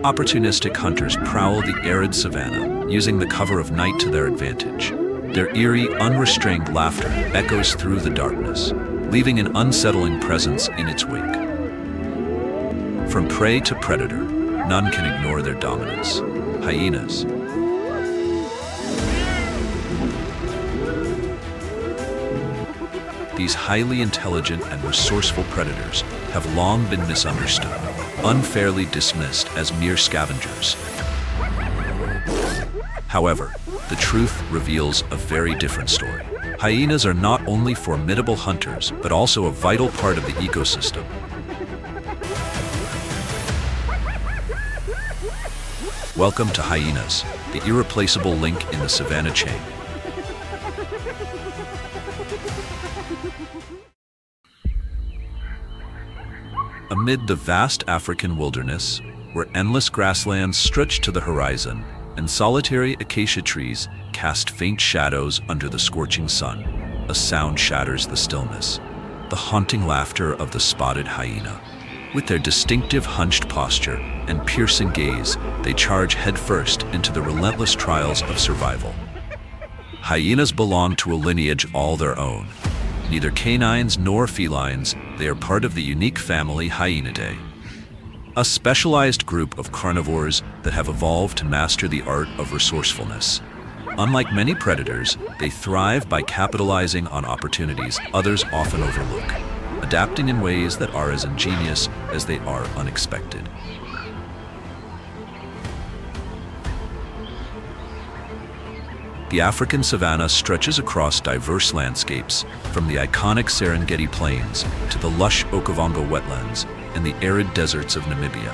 Opportunistic hunters prowl the arid savanna, using the cover of night to their advantage. Their eerie, unrestrained laughter echoes through the darkness, leaving an unsettling presence in its wake. From prey to predator, none can ignore their dominance. Hyenas. These highly intelligent and resourceful predators have long been misunderstood, unfairly dismissed as mere scavengers. However, the truth reveals a very different story. Hyenas are not only formidable hunters, but also a vital part of the ecosystem. Welcome to Hyenas, the irreplaceable link in the Savannah chain. Amid the vast African wilderness, where endless grasslands stretch to the horizon and solitary acacia trees cast faint shadows under the scorching sun, a sound shatters the stillness: the haunting laughter of the spotted hyena. With their distinctive hunched posture and piercing gaze, they charge headfirst into the relentless trials of survival. Hyenas belong to a lineage all their own. Neither canines nor felines, they are part of the unique family Hyenidae, a specialized group of carnivores that have evolved to master the art of resourcefulness. Unlike many predators, they thrive by capitalizing on opportunities others often overlook, adapting in ways that are as ingenious as they are unexpected. The African savanna stretches across diverse landscapes, from the iconic Serengeti Plains to the lush Okavango wetlands and the arid deserts of Namibia.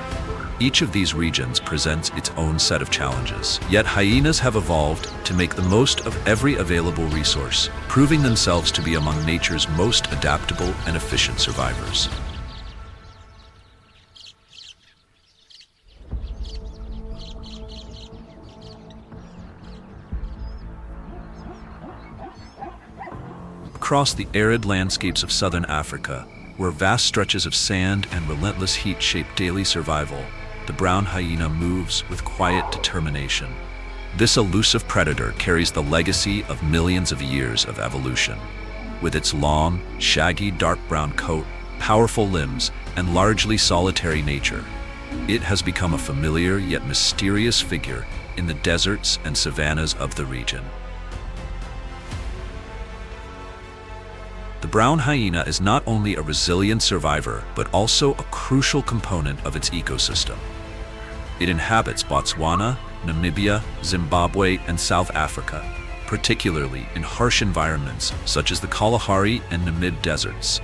Each of these regions presents its own set of challenges. Yet hyenas have evolved to make the most of every available resource, proving themselves to be among nature's most adaptable and efficient survivors. Across the arid landscapes of southern Africa, where vast stretches of sand and relentless heat shape daily survival, the brown hyena moves with quiet determination. This elusive predator carries the legacy of millions of years of evolution. With its long, shaggy dark brown coat, powerful limbs, and largely solitary nature, it has become a familiar yet mysterious figure in the deserts and savannas of the region. The brown hyena is not only a resilient survivor, but also a crucial component of its ecosystem. It inhabits Botswana, Namibia, Zimbabwe, and South Africa, particularly in harsh environments such as the Kalahari and Namib deserts.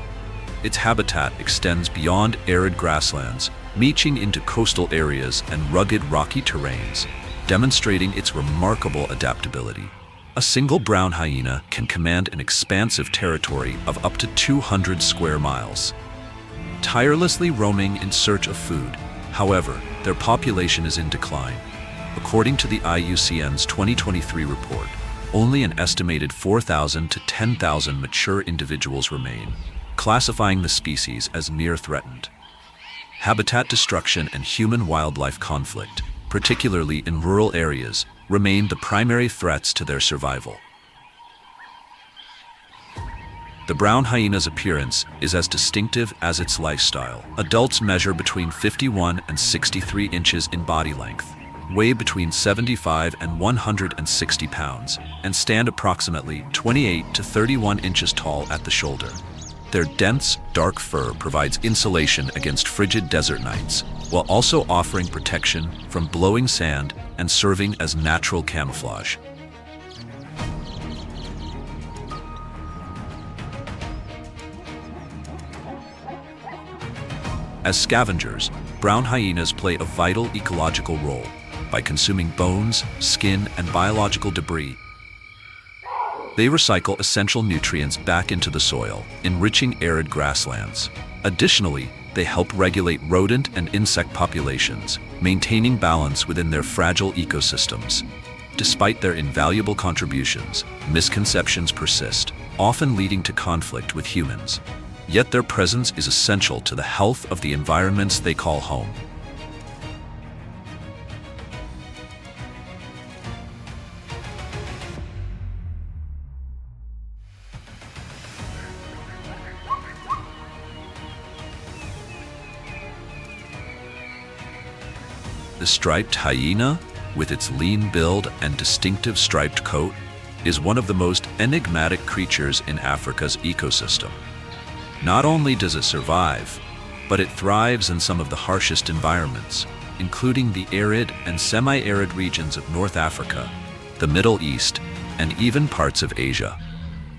Its habitat extends beyond arid grasslands, reaching into coastal areas and rugged rocky terrains, demonstrating its remarkable adaptability. A single brown hyena can command an expansive territory of up to 200 square miles. Tirelessly roaming in search of food, however, their population is in decline. According to the IUCN's 2023 report, only an estimated 4,000 to 10,000 mature individuals remain, classifying the species as near threatened. Habitat destruction and human-wildlife conflict, particularly in rural areas, remain the primary threats to their survival. The brown hyena's appearance is as distinctive as its lifestyle. Adults measure between 51 and 63 inches in body length, weigh between 75 and 160 pounds, and stand approximately 28 to 31 inches tall at the shoulder. Their dense, dark fur provides insulation against frigid desert nights, while also offering protection from blowing sand and serving as natural camouflage. As scavengers, brown hyenas play a vital ecological role by consuming bones, skin, and biological debris. They recycle essential nutrients back into the soil, enriching arid grasslands. Additionally, they help regulate rodent and insect populations, maintaining balance within their fragile ecosystems. Despite their invaluable contributions, misconceptions persist, often leading to conflict with humans. Yet their presence is essential to the health of the environments they call home. The striped hyena, with its lean build and distinctive striped coat, is one of the most enigmatic creatures in Africa's ecosystem. Not only does it survive, but it thrives in some of the harshest environments, including the arid and semi-arid regions of North Africa, the Middle East, and even parts of Asia.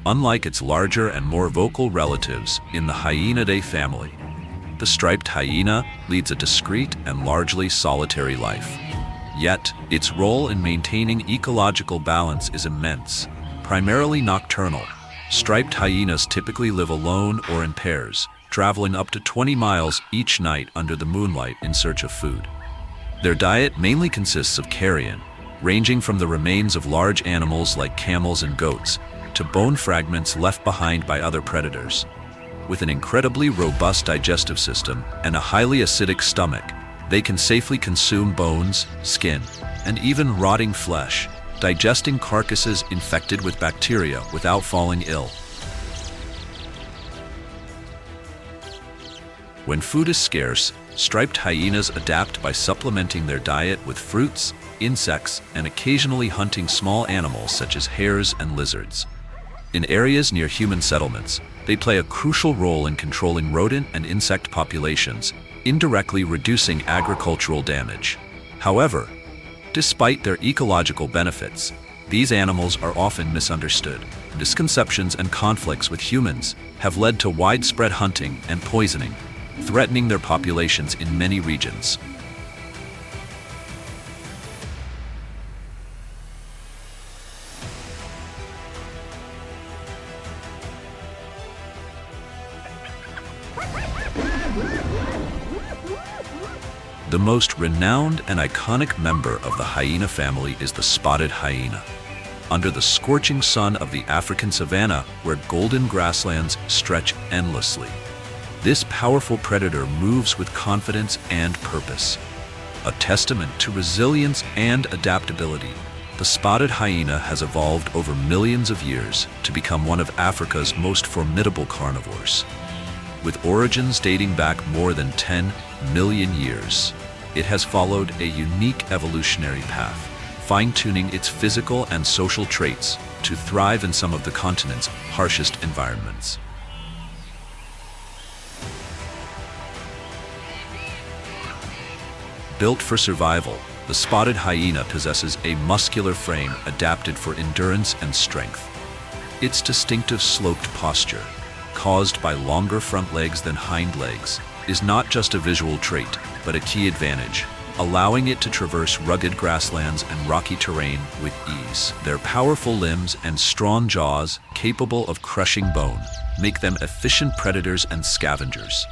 Unlike its larger and more vocal relatives in the Hyenidae family, the striped hyena leads a discreet and largely solitary life. Yet, its role in maintaining ecological balance is immense. Primarily nocturnal, striped hyenas typically live alone or in pairs, traveling up to 20 miles each night under the moonlight in search of food. Their diet mainly consists of carrion, ranging from the remains of large animals like camels and goats to bone fragments left behind by other predators. With an incredibly robust digestive system and a highly acidic stomach, they can safely consume bones, skin, and even rotting flesh, digesting carcasses infected with bacteria without falling ill. When food is scarce, striped hyenas adapt by supplementing their diet with fruits, insects, and occasionally hunting small animals such as hares and lizards. In areas near human settlements, they play a crucial role in controlling rodent and insect populations, indirectly reducing agricultural damage. However, despite their ecological benefits, these animals are often misunderstood. Misconceptions and conflicts with humans have led to widespread hunting and poisoning, threatening their populations in many regions. The most renowned and iconic member of the hyena family is the spotted hyena. Under the scorching sun of the African savanna, where golden grasslands stretch endlessly, this powerful predator moves with confidence and purpose. A testament to resilience and adaptability, the spotted hyena has evolved over millions of years to become one of Africa's most formidable carnivores. With origins dating back more than 10 million years, it has followed a unique evolutionary path, fine-tuning its physical and social traits to thrive in some of the continent's harshest environments. Built for survival, the spotted hyena possesses a muscular frame adapted for endurance and strength. Its distinctive sloped posture, caused by longer front legs than hind legs, is not just a visual trait, but a key advantage, allowing it to traverse rugged grasslands and rocky terrain with ease. Their powerful limbs and strong jaws, capable of crushing bone, make them efficient predators and scavengers.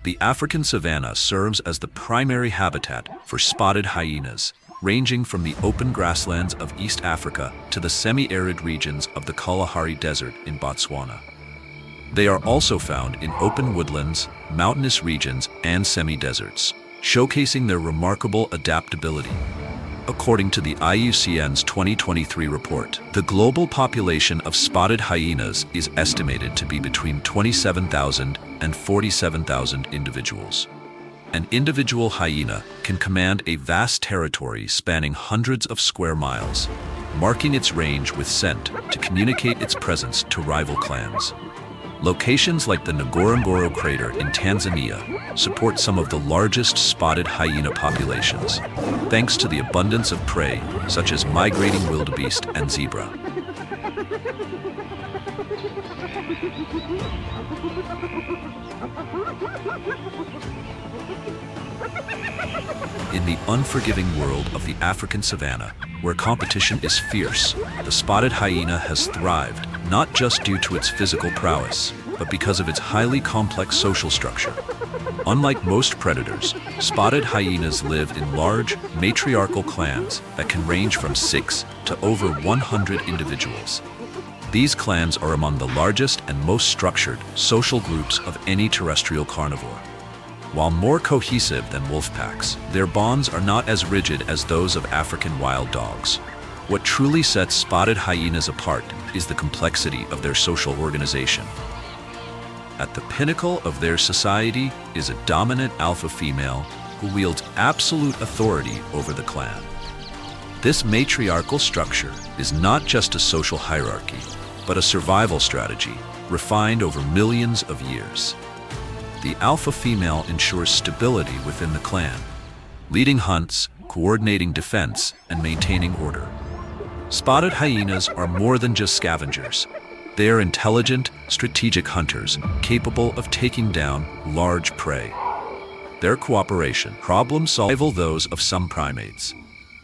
The African savanna serves as the primary habitat for spotted hyenas, ranging from the open grasslands of East Africa to the semi-arid regions of the Kalahari Desert in Botswana. They are also found in open woodlands, mountainous regions, and semi-deserts, showcasing their remarkable adaptability. According to the IUCN's 2023 report, the global population of spotted hyenas is estimated to be between 27,000 and 47,000 individuals. An individual hyena can command a vast territory spanning hundreds of square miles, marking its range with scent to communicate its presence to rival clans. Locations like the Ngorongoro crater in Tanzania support some of the largest spotted hyena populations, thanks to the abundance of prey such as migrating wildebeest and zebra. In the unforgiving world of the African savanna, where competition is fierce, the spotted hyena has thrived, not just due to its physical prowess, but because of its highly complex social structure. Unlike most predators, spotted hyenas live in large, matriarchal clans that can range from 6 to over 100 individuals. These clans are among the largest and most structured social groups of any terrestrial carnivore. While more cohesive than wolf packs, their bonds are not as rigid as those of African wild dogs. What truly sets spotted hyenas apart is the complexity of their social organization. At the pinnacle of their society is a dominant alpha female who wields absolute authority over the clan. This matriarchal structure is not just a social hierarchy, but a survival strategy refined over millions of years. The alpha female ensures stability within the clan, leading hunts, coordinating defense, and maintaining order. Spotted hyenas are more than just scavengers. They are intelligent, strategic hunters capable of taking down large prey. Their cooperation, problem solve rival those of some primates.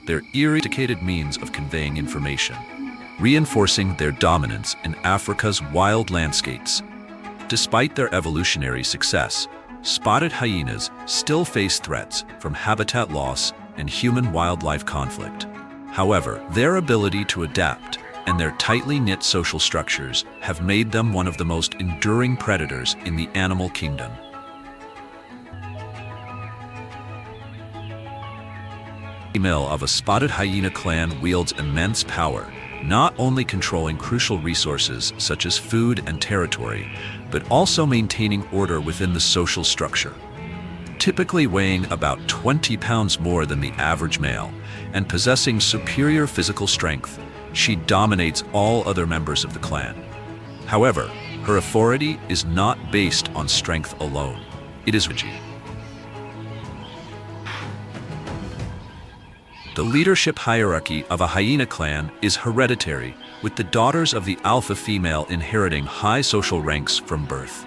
Their sophisticated means of conveying information, reinforcing their dominance in Africa's wild landscapes. Despite their evolutionary success, spotted hyenas still face threats from habitat loss and human-wildlife conflict. However, their ability to adapt and their tightly knit social structures have made them one of the most enduring predators in the animal kingdom. The female of a spotted hyena clan wields immense power, not only controlling crucial resources such as food and territory, but also maintaining order within the social structure. Typically weighing about 20 pounds more than the average male and possessing superior physical strength, she dominates all other members of the clan. However, her authority is not based on strength alone. It is strategy. The leadership hierarchy of a hyena clan is hereditary, with the daughters of the alpha female inheriting high social ranks from birth.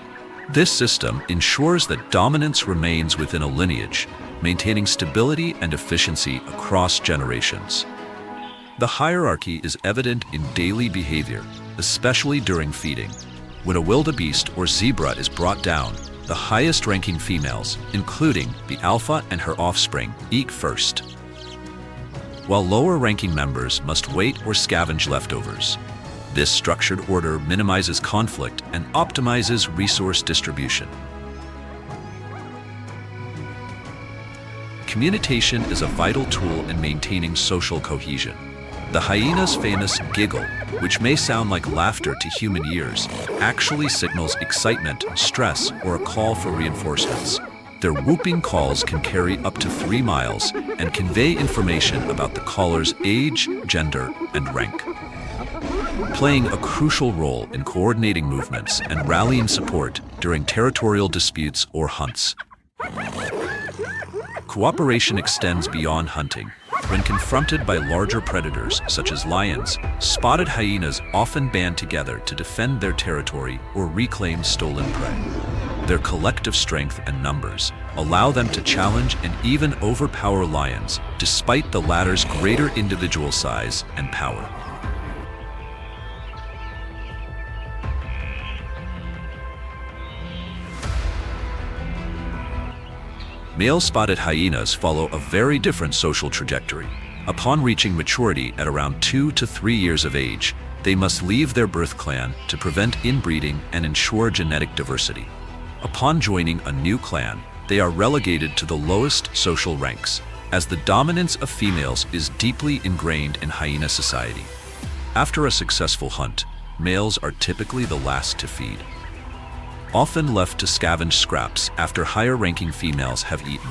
This system ensures that dominance remains within a lineage, maintaining stability and efficiency across generations. The hierarchy is evident in daily behavior, especially during feeding. When a wildebeest or zebra is brought down, the highest-ranking females, including the alpha and her offspring, eat first, while lower-ranking members must wait or scavenge leftovers. This structured order minimizes conflict and optimizes resource distribution. Communication is a vital tool in maintaining social cohesion. The hyena's famous giggle, which may sound like laughter to human ears, actually signals excitement, stress, or a call for reinforcements. Their whooping calls can carry up to 3 miles and convey information about the caller's age, gender, and rank, playing a crucial role in coordinating movements and rallying support during territorial disputes or hunts. Cooperation extends beyond hunting. When confronted by larger predators such as lions, spotted hyenas often band together to defend their territory or reclaim stolen prey. Their collective strength and numbers allow them to challenge and even overpower lions, despite the latter's greater individual size and power. Male spotted hyenas follow a very different social trajectory. Upon reaching maturity at around 2 to 3 years of age, they must leave their birth clan to prevent inbreeding and ensure genetic diversity. Upon joining a new clan, they are relegated to the lowest social ranks, as the dominance of females is deeply ingrained in hyena society. After a successful hunt, males are typically the last to feed, often left to scavenge scraps after higher-ranking females have eaten.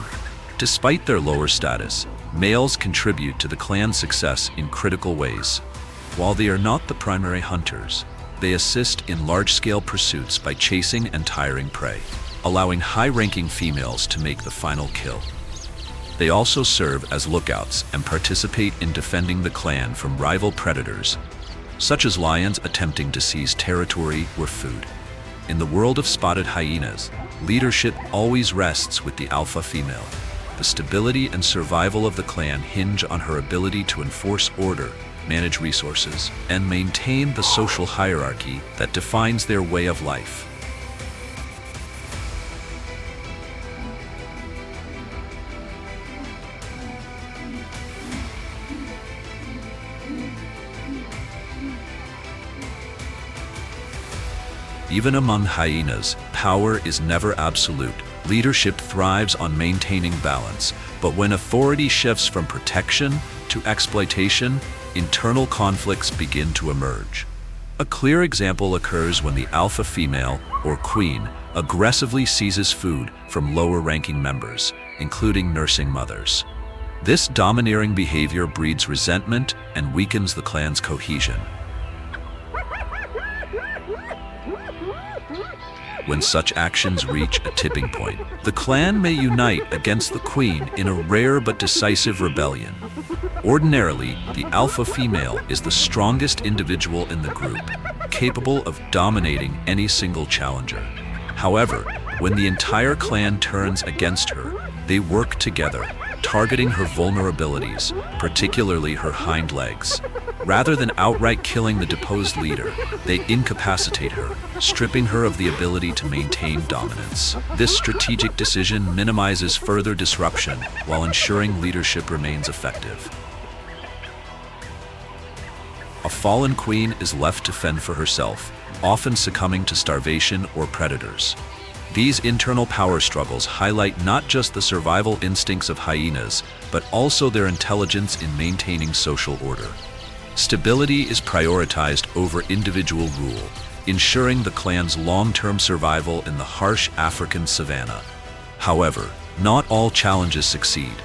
Despite their lower status, males contribute to the clan's success in critical ways. While they are not the primary hunters, they assist in large-scale pursuits by chasing and tiring prey, allowing high-ranking females to make the final kill. They also serve as lookouts and participate in defending the clan from rival predators, such as lions attempting to seize territory or food. In the world of spotted hyenas, leadership always rests with the alpha female. The stability and survival of the clan hinge on her ability to enforce order, manage resources, and maintain the social hierarchy that defines their way of life. Even among hyenas, power is never absolute. Leadership thrives on maintaining balance, but when authority shifts from protection to exploitation, internal conflicts begin to emerge. A clear example occurs when the alpha female, or queen, aggressively seizes food from lower-ranking members, including nursing mothers. This domineering behavior breeds resentment and weakens the clan's cohesion. When such actions reach a tipping point, the clan may unite against the queen in a rare but decisive rebellion. Ordinarily, the alpha female is the strongest individual in the group, capable of dominating any single challenger. However, when the entire clan turns against her, they work together, targeting her vulnerabilities, particularly her hind legs. Rather than outright killing the deposed leader, they incapacitate her, stripping her of the ability to maintain dominance. This strategic decision minimizes further disruption while ensuring leadership remains effective. A fallen queen is left to fend for herself, often succumbing to starvation or predators. These internal power struggles highlight not just the survival instincts of hyenas, but also their intelligence in maintaining social order. Stability is prioritized over individual rule, ensuring the clan's long-term survival in the harsh African savanna. However, not all challenges succeed.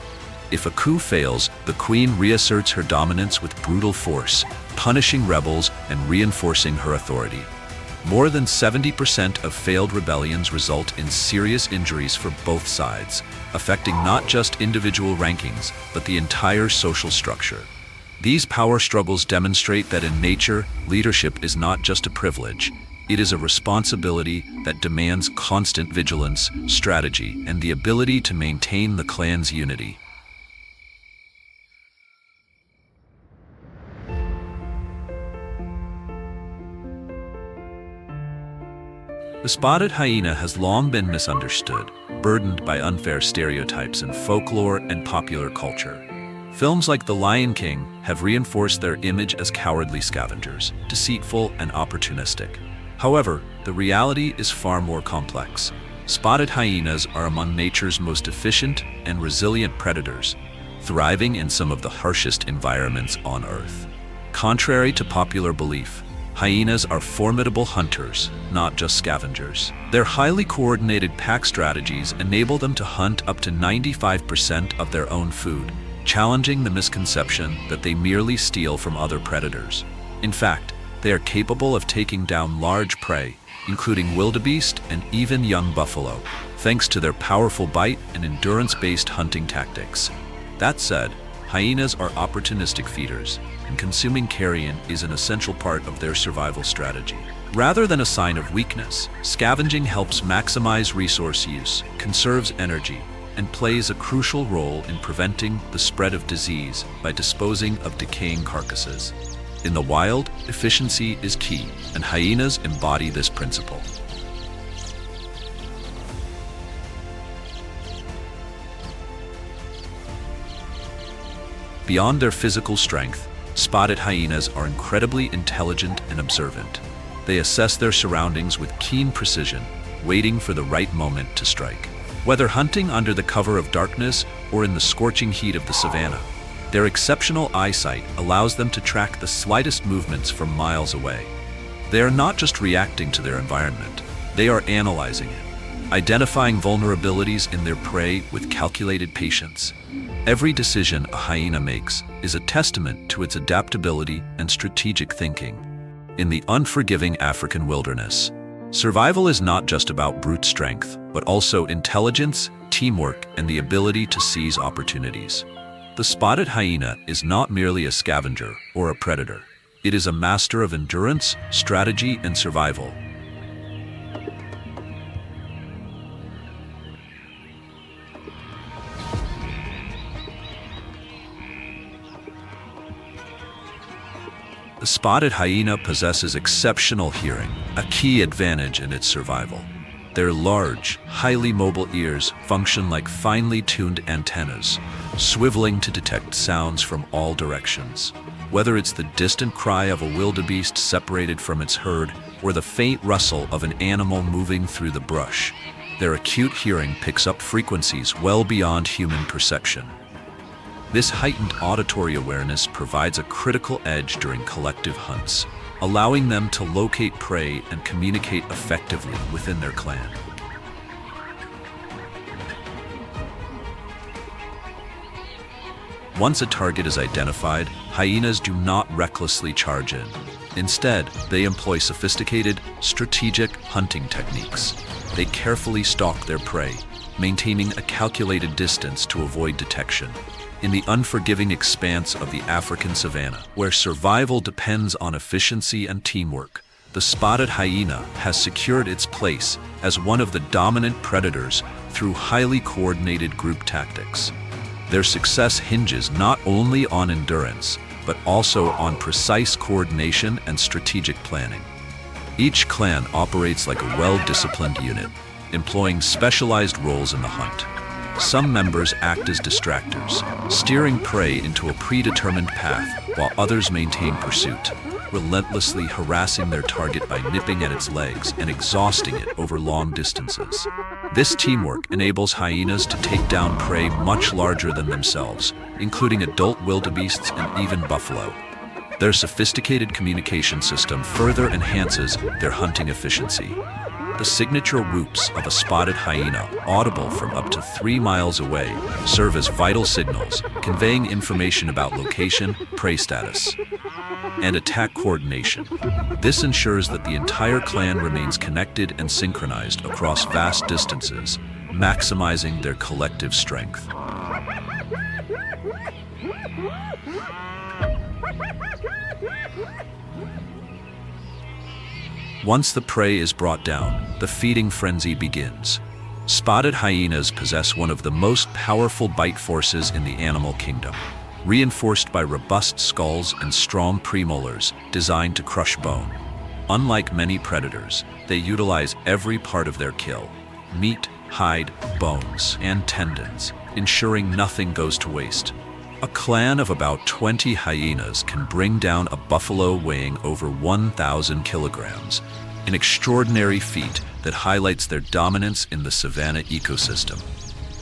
If a coup fails, the queen reasserts her dominance with brutal force, punishing rebels and reinforcing her authority. More than 70% of failed rebellions result in serious injuries for both sides, affecting not just individual rankings, but the entire social structure. These power struggles demonstrate that in nature, leadership is not just a privilege. It is a responsibility that demands constant vigilance, strategy, and the ability to maintain the clan's unity. The spotted hyena has long been misunderstood, burdened by unfair stereotypes in folklore and popular culture. Films like The Lion King have reinforced their image as cowardly scavengers, deceitful and opportunistic. However, the reality is far more complex. Spotted hyenas are among nature's most efficient and resilient predators, thriving in some of the harshest environments on Earth. Contrary to popular belief, hyenas are formidable hunters, not just scavengers. Their highly coordinated pack strategies enable them to hunt up to 95% of their own food, challenging the misconception that they merely steal from other predators. In fact, they are capable of taking down large prey, including wildebeest and even young buffalo, thanks to their powerful bite and endurance-based hunting tactics. That said, hyenas are opportunistic feeders, and consuming carrion is an essential part of their survival strategy. Rather than a sign of weakness, scavenging helps maximize resource use, conserves energy, and plays a crucial role in preventing the spread of disease by disposing of decaying carcasses. In the wild, efficiency is key, and hyenas embody this principle. Beyond their physical strength, spotted hyenas are incredibly intelligent and observant. They assess their surroundings with keen precision, waiting for the right moment to strike. Whether hunting under the cover of darkness or in the scorching heat of the savanna, their exceptional eyesight allows them to track the slightest movements from miles away. They are not just reacting to their environment, they are analyzing it, identifying vulnerabilities in their prey with calculated patience. Every decision a hyena makes is a testament to its adaptability and strategic thinking. In the unforgiving African wilderness, survival is not just about brute strength, but also intelligence, teamwork, and the ability to seize opportunities. The spotted hyena is not merely a scavenger or a predator. It is a master of endurance, strategy, and survival. The spotted hyena possesses exceptional hearing, a key advantage in its survival. Their large, highly mobile ears function like finely tuned antennas, swiveling to detect sounds from all directions. Whether it's the distant cry of a wildebeest separated from its herd or the faint rustle of an animal moving through the brush, Their acute hearing picks up frequencies well beyond human perception. This heightened auditory awareness provides a critical edge during collective hunts, allowing them to locate prey and communicate effectively within their clan. Once a target is identified, hyenas do not recklessly charge in. Instead, they employ sophisticated, strategic hunting techniques. They carefully stalk their prey, maintaining a calculated distance to avoid detection. In the unforgiving expanse of the African savanna, where survival depends on efficiency and teamwork, the spotted hyena has secured its place as one of the dominant predators through highly coordinated group tactics. Their success hinges not only on endurance, but also on precise coordination and strategic planning. Each clan operates like a well-disciplined unit, employing specialized roles in the hunt. Some members act as distractors, steering prey into a predetermined path, while others maintain pursuit, relentlessly harassing their target by nipping at its legs and exhausting it over long distances. This teamwork enables hyenas to take down prey much larger than themselves, including adult wildebeests and even buffalo. Their sophisticated communication system further enhances their hunting efficiency. The signature whoops of a spotted hyena, audible from up to 3 miles away, serve as vital signals, conveying information about location, prey status, and attack coordination. This ensures that the entire clan remains connected and synchronized across vast distances, maximizing their collective strength. Once the prey is brought down, the feeding frenzy begins. Spotted hyenas possess one of the most powerful bite forces in the animal kingdom, reinforced by robust skulls and strong premolars designed to crush bone. Unlike many predators, they utilize every part of their kill: meat, hide, bones, and tendons, ensuring nothing goes to waste. A clan of about 20 hyenas can bring down a buffalo weighing over 1,000 kilograms, an extraordinary feat that highlights their dominance in the Savannah ecosystem.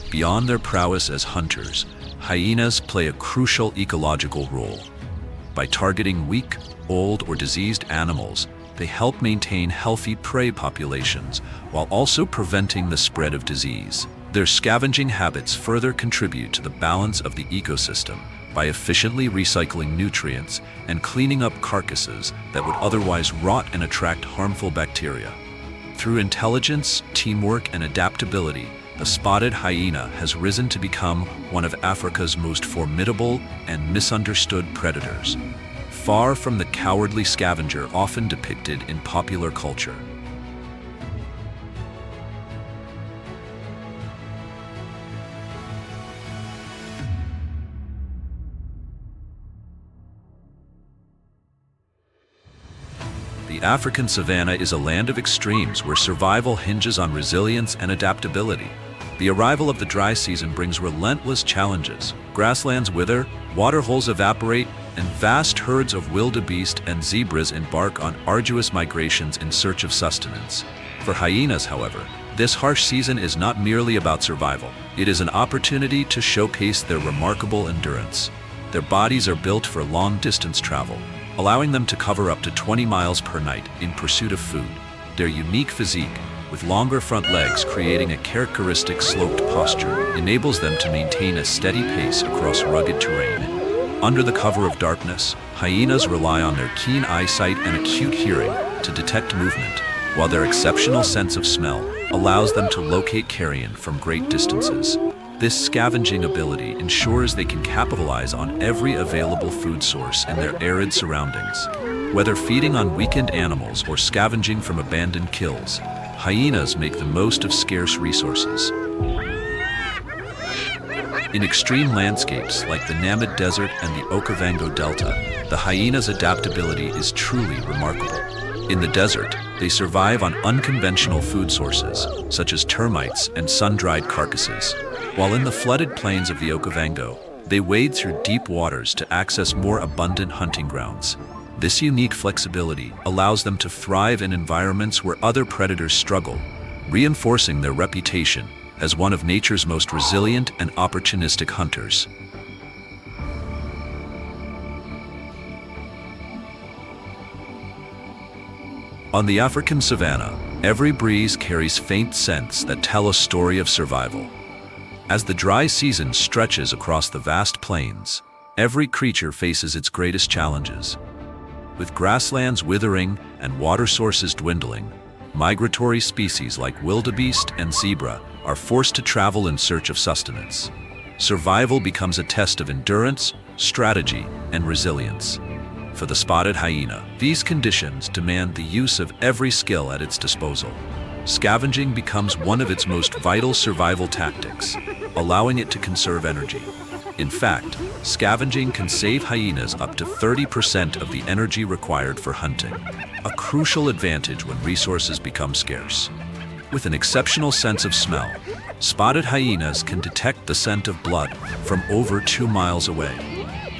Beyond their prowess as hunters, hyenas play a crucial ecological role. By targeting weak, old, or diseased animals, they help maintain healthy prey populations while also preventing the spread of disease. Their scavenging habits further contribute to the balance of the ecosystem by efficiently recycling nutrients and cleaning up carcasses that would otherwise rot and attract harmful bacteria. Through intelligence, teamwork, and adaptability, the spotted hyena has risen to become one of Africa's most formidable and misunderstood predators, far from the cowardly scavenger often depicted in popular culture. The African savanna is a land of extremes where survival hinges on resilience and adaptability. The arrival of the dry season brings relentless challenges. Grasslands wither, waterholes evaporate, and vast herds of wildebeest and zebras embark on arduous migrations in search of sustenance. For hyenas, however, this harsh season is not merely about survival. It is an opportunity to showcase their remarkable endurance. Their bodies are built for long-distance travel, allowing them to cover up to 20 miles per night in pursuit of food. Their unique physique, with longer front legs creating a characteristic sloped posture, enables them to maintain a steady pace across rugged terrain. Under the cover of darkness, hyenas rely on their keen eyesight and acute hearing to detect movement, while their exceptional sense of smell allows them to locate carrion from great distances. This scavenging ability ensures they can capitalize on every available food source in their arid surroundings. Whether feeding on weakened animals or scavenging from abandoned kills, hyenas make the most of scarce resources. In extreme landscapes like the Namib Desert and the Okavango Delta, the hyena's adaptability is truly remarkable. In the desert, they survive on unconventional food sources, such as termites and sun-dried carcasses. While in the flooded plains of the Okavango, they wade through deep waters to access more abundant hunting grounds. This unique flexibility allows them to thrive in environments where other predators struggle, reinforcing their reputation as one of nature's most resilient and opportunistic hunters. On the African savanna, every breeze carries faint scents that tell a story of survival. As the dry season stretches across the vast plains, every creature faces its greatest challenges. With grasslands withering and water sources dwindling, migratory species like wildebeest and zebra are forced to travel in search of sustenance. Survival becomes a test of endurance, strategy, and resilience. For the spotted hyena, these conditions demand the use of every skill at its disposal. Scavenging becomes one of its most vital survival tactics, allowing it to conserve energy. In fact, scavenging can save hyenas up to 30% of the energy required for hunting, a crucial advantage when resources become scarce. With an exceptional sense of smell, spotted hyenas can detect the scent of blood from over 2 miles away.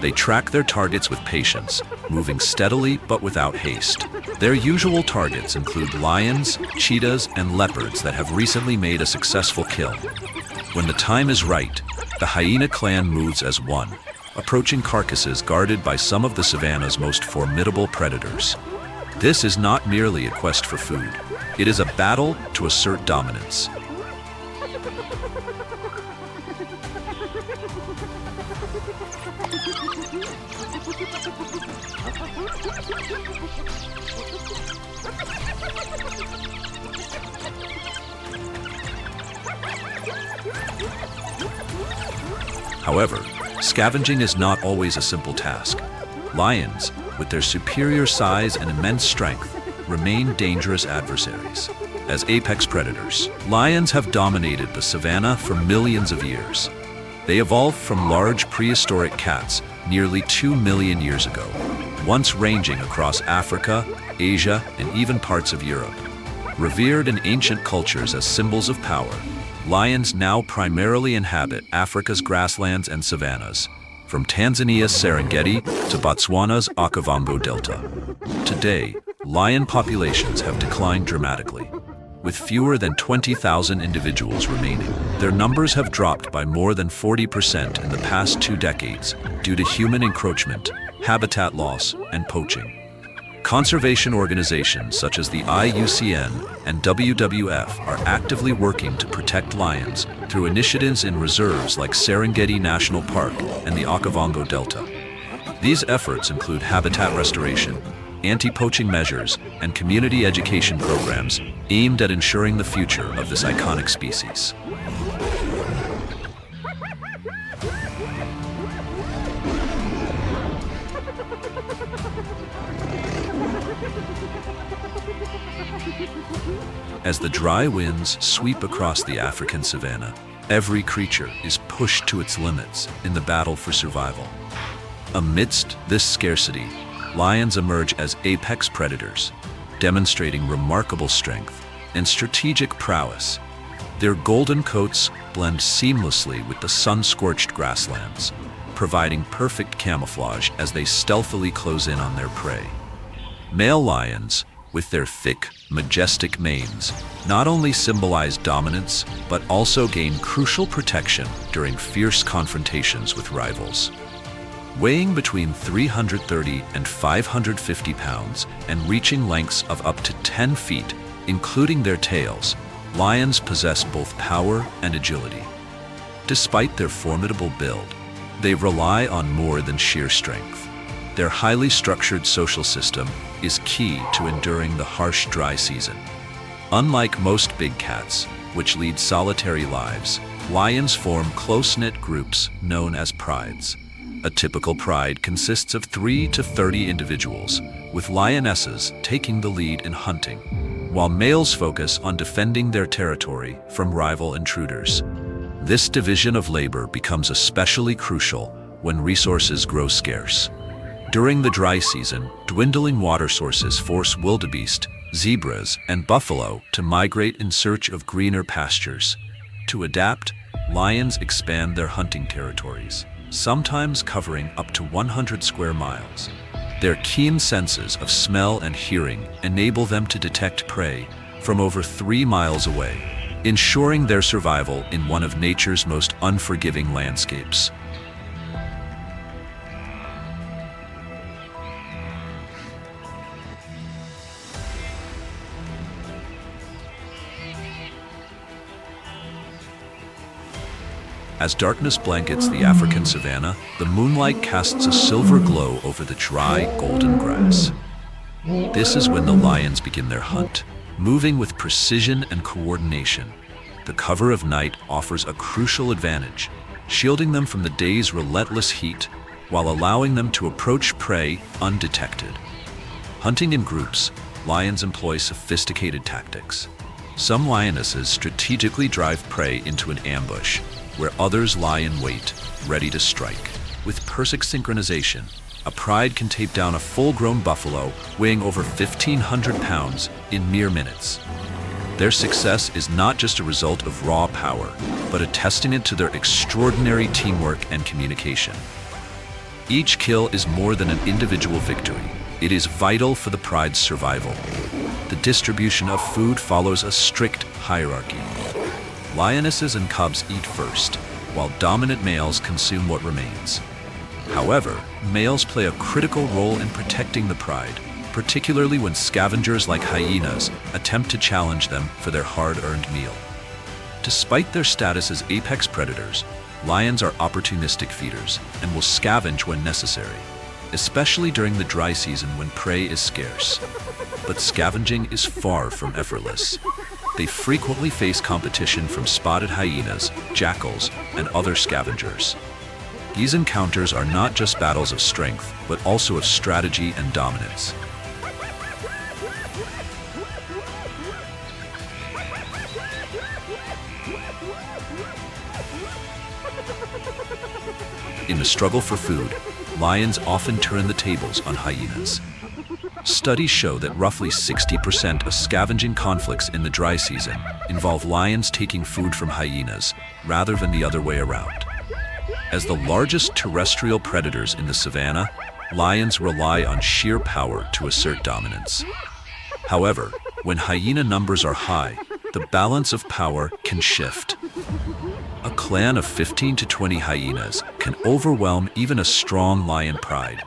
They track their targets with patience, moving steadily but without haste. Their usual targets include lions, cheetahs, and leopards that have recently made a successful kill. When the time is right, the hyena clan moves as one, approaching carcasses guarded by some of the savanna's most formidable predators. This is not merely a quest for food. It is a battle to assert dominance. However, scavenging is not always a simple task. Lions, with their superior size and immense strength, remain dangerous adversaries. As apex predators, lions have dominated the savanna for millions of years. They evolved from large prehistoric cats nearly 2 million years ago, once ranging across Africa, Asia, and even parts of Europe. Revered in ancient cultures as symbols of power, lions now primarily inhabit Africa's grasslands and savannas, from Tanzania's Serengeti to Botswana's Okavango Delta. Today, lion populations have declined dramatically. With fewer than 20,000 individuals remaining, their numbers have dropped by more than 40% in the past 2 decades due to human encroachment, habitat loss, and poaching. Conservation organizations such as the IUCN and WWF are actively working to protect lions through initiatives in reserves like Serengeti National Park and the Okavango Delta. These efforts include habitat restoration, anti-poaching measures, and community education programs aimed at ensuring the future of this iconic species. As the dry winds sweep across the African savanna, every creature is pushed to its limits in the battle for survival. Amidst this scarcity, lions emerge as apex predators, demonstrating remarkable strength and strategic prowess. Their golden coats blend seamlessly with the sun-scorched grasslands, providing perfect camouflage as they stealthily close in on their prey. Male lions, with their thick, majestic manes, not only symbolize dominance, but also gain crucial protection during fierce confrontations with rivals. Weighing between 330 and 550 pounds and reaching lengths of up to 10 feet, including their tails, lions possess both power and agility. Despite their formidable build, they rely on more than sheer strength. Their highly structured social system is key to enduring the harsh dry season. Unlike most big cats, which lead solitary lives, lions form close-knit groups known as prides. A typical pride consists of 3 to 30 individuals, with lionesses taking the lead in hunting, while males focus on defending their territory from rival intruders. This division of labor becomes especially crucial when resources grow scarce. During the dry season, dwindling water sources force wildebeest, zebras, and buffalo to migrate in search of greener pastures. To adapt, lions expand their hunting territories, sometimes covering up to 100 square miles. Their keen senses of smell and hearing enable them to detect prey from over 3 miles away, ensuring their survival in one of nature's most unforgiving landscapes. As darkness blankets the African savanna, the moonlight casts a silver glow over the dry, golden grass. This is when the lions begin their hunt. Moving with precision and coordination, the cover of night offers a crucial advantage, shielding them from the day's relentless heat while allowing them to approach prey undetected. Hunting in groups, lions employ sophisticated tactics. Some lionesses strategically drive prey into an ambush, where others lie in wait, ready to strike. With perfect synchronization, a pride can tape down a full-grown buffalo weighing over 1,500 pounds in mere minutes. Their success is not just a result of raw power, but a testament to their extraordinary teamwork and communication. Each kill is more than an individual victory. It is vital for the pride's survival. The distribution of food follows a strict hierarchy. Lionesses and cubs eat first, while dominant males consume what remains. However, males play a critical role in protecting the pride, particularly when scavengers like hyenas attempt to challenge them for their hard-earned meal. Despite their status as apex predators, lions are opportunistic feeders and will scavenge when necessary, especially during the dry season when prey is scarce. But scavenging is far from effortless. They frequently face competition from spotted hyenas, jackals, and other scavengers. These encounters are not just battles of strength, but also of strategy and dominance. In the struggle for food, lions often turn the tables on hyenas. Studies show that roughly 60% of scavenging conflicts in the dry season involve lions taking food from hyenas, rather than the other way around. As the largest terrestrial predators in the savanna, lions rely on sheer power to assert dominance. However, when hyena numbers are high, the balance of power can shift. A clan of 15 to 20 hyenas can overwhelm even a strong lion pride.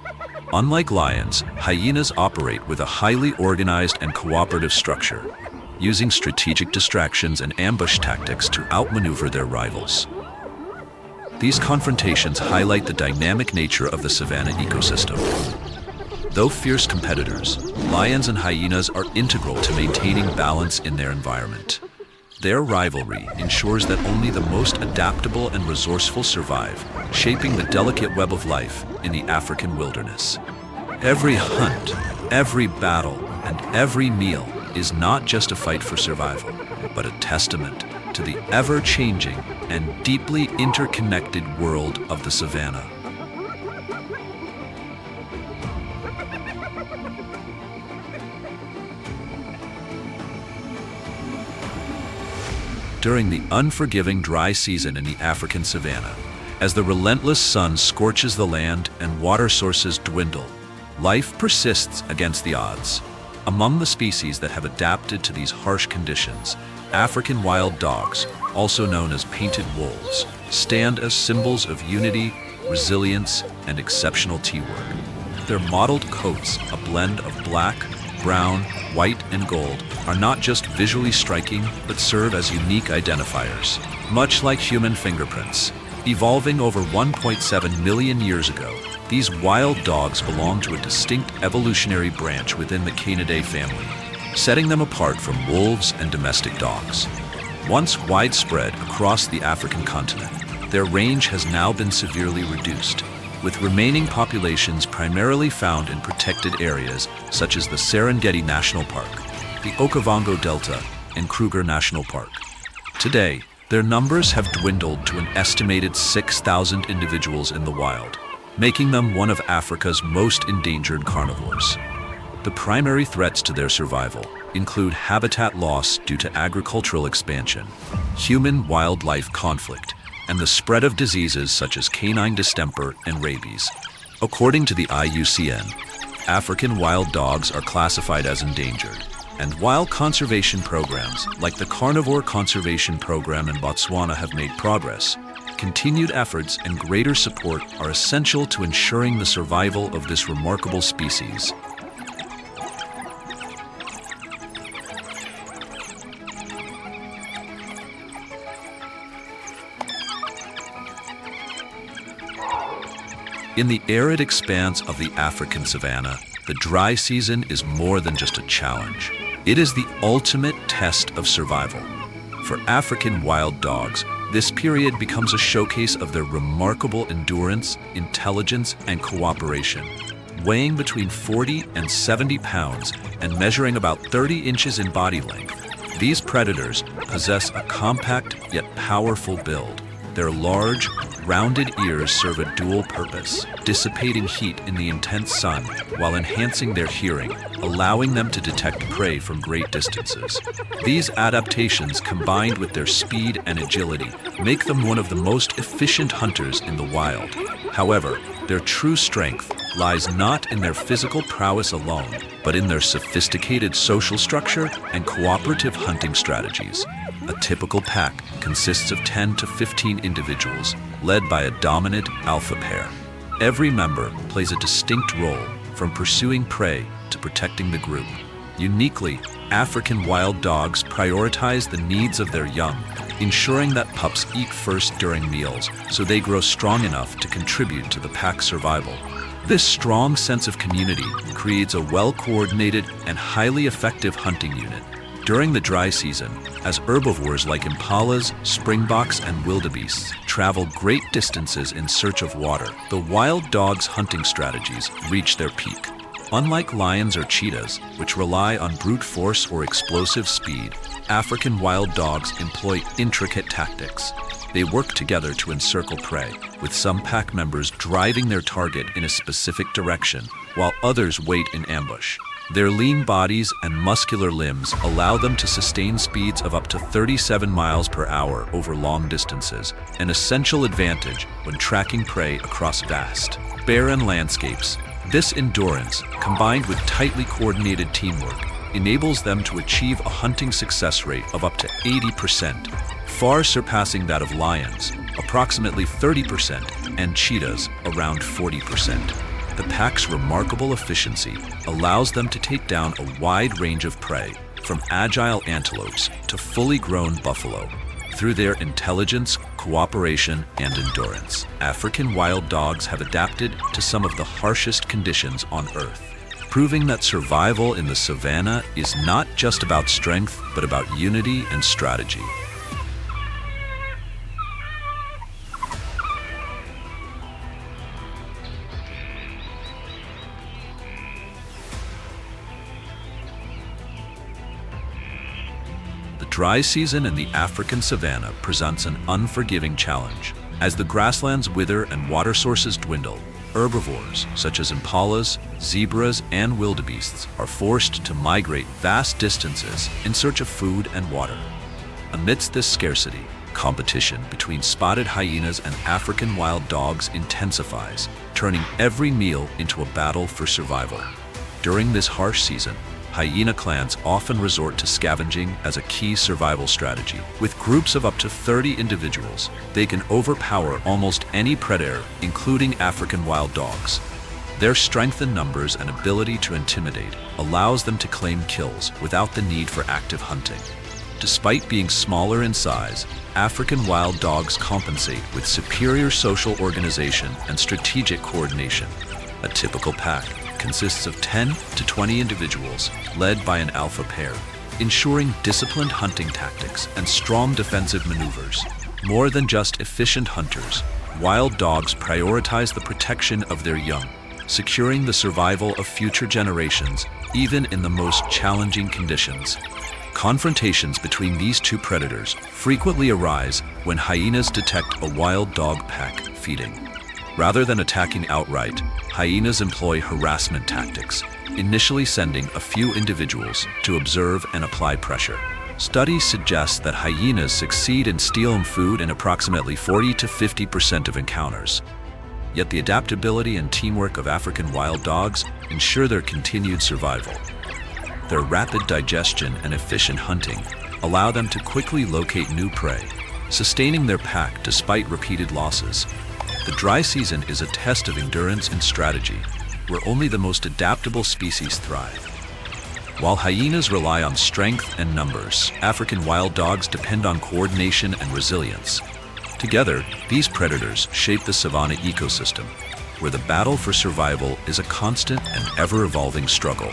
Unlike lions, hyenas operate with a highly organized and cooperative structure, using strategic distractions and ambush tactics to outmaneuver their rivals. These confrontations highlight the dynamic nature of the Savannah ecosystem. Though fierce competitors, lions and hyenas are integral to maintaining balance in their environment. Their rivalry ensures that only the most adaptable and resourceful survive, shaping the delicate web of life in the African wilderness. Every hunt, every battle, and every meal is not just a fight for survival, but a testament to the ever-changing and deeply interconnected world of the savanna. During the unforgiving dry season in the African savanna, as the relentless sun scorches the land and water sources dwindle, life persists against the odds. Among the species that have adapted to these harsh conditions, African wild dogs, also known as painted wolves, stand as symbols of unity, resilience, and exceptional teamwork. Their mottled coats, a blend of black, brown, white, and gold, are not just visually striking, but serve as unique identifiers. Much like human fingerprints, evolving over 1.7 million years ago, these wild dogs belong to a distinct evolutionary branch within the Canidae family, setting them apart from wolves and domestic dogs. Once widespread across the African continent, their range has now been severely reduced, with remaining populations primarily found in protected areas such as the Serengeti National Park, the Okavango Delta, and Kruger National Park. Today, their numbers have dwindled to an estimated 6,000 individuals in the wild, making them one of Africa's most endangered carnivores. The primary threats to their survival include habitat loss due to agricultural expansion, human-wildlife conflict, and the spread of diseases such as canine distemper and rabies. According to the IUCN, African wild dogs are classified as endangered, And while conservation programs, like the Carnivore Conservation Program in Botswana, have made progress, continued efforts and greater support are essential to ensuring the survival of this remarkable species. In the arid expanse of the African savanna, the dry season is more than just a challenge. It is the ultimate test of survival. For African wild dogs, this period becomes a showcase of their remarkable endurance, intelligence, and cooperation. Weighing between 40 and 70 pounds and measuring about 30 inches in body length, these predators possess a compact yet powerful build. Their large, rounded ears serve a dual purpose, dissipating heat in the intense sun while enhancing their hearing, allowing them to detect prey from great distances. These adaptations, combined with their speed and agility, make them one of the most efficient hunters in the wild. However, their true strength lies not in their physical prowess alone, but in their sophisticated social structure and cooperative hunting strategies. A typical pack consists of 10 to 15 individuals, led by a dominant alpha pair. Every member plays a distinct role, from pursuing prey to protecting the group. Uniquely, African wild dogs prioritize the needs of their young, ensuring that pups eat first during meals so they grow strong enough to contribute to the pack's survival. This strong sense of community creates a well-coordinated and highly effective hunting unit. During the dry season, as herbivores like impalas, springboks, and wildebeests travel great distances in search of water, the wild dog's hunting strategies reach their peak. Unlike lions or cheetahs, which rely on brute force or explosive speed, African wild dogs employ intricate tactics. They work together to encircle prey, with some pack members driving their target in a specific direction, while others wait in ambush. Their lean bodies and muscular limbs allow them to sustain speeds of up to 37 miles per hour over long distances, an essential advantage when tracking prey across vast, barren landscapes. This endurance, combined with tightly coordinated teamwork, enables them to achieve a hunting success rate of up to 80%, far surpassing that of lions, approximately 30%, and cheetahs, around 40%. The pack's remarkable efficiency allows them to take down a wide range of prey, from agile antelopes to fully grown buffalo. Through their intelligence, cooperation, and endurance, African wild dogs have adapted to some of the harshest conditions on Earth, proving that survival in the savanna is not just about strength, but about unity and strategy. The dry season in the African savanna presents an unforgiving challenge. As the grasslands wither and water sources dwindle, herbivores such as impalas, zebras, and wildebeests are forced to migrate vast distances in search of food and water. Amidst this scarcity, competition between spotted hyenas and African wild dogs intensifies, turning every meal into a battle for survival. During this harsh season, hyena clans often resort to scavenging as a key survival strategy. With groups of up to 30 individuals, they can overpower almost any predator, including African wild dogs. Their strength in numbers and ability to intimidate allows them to claim kills without the need for active hunting. Despite being smaller in size, African wild dogs compensate with superior social organization and strategic coordination. A typical pack consists of 10 to 20 individuals led by an alpha pair, ensuring disciplined hunting tactics and strong defensive maneuvers. More than just efficient hunters, wild dogs prioritize the protection of their young, securing the survival of future generations, even in the most challenging conditions. Confrontations between these two predators frequently arise when hyenas detect a wild dog pack feeding. Rather than attacking outright, hyenas employ harassment tactics, initially sending a few individuals to observe and apply pressure. Studies suggest that hyenas succeed in stealing food in approximately 40 to 50% of encounters. Yet the adaptability and teamwork of African wild dogs ensure their continued survival. Their rapid digestion and efficient hunting allow them to quickly locate new prey, sustaining their pack despite repeated losses. The dry season is a test of endurance and strategy, where only the most adaptable species thrive. While hyenas rely on strength and numbers, African wild dogs depend on coordination and resilience. Together, these predators shape the Savannah ecosystem, where the battle for survival is a constant and ever-evolving struggle.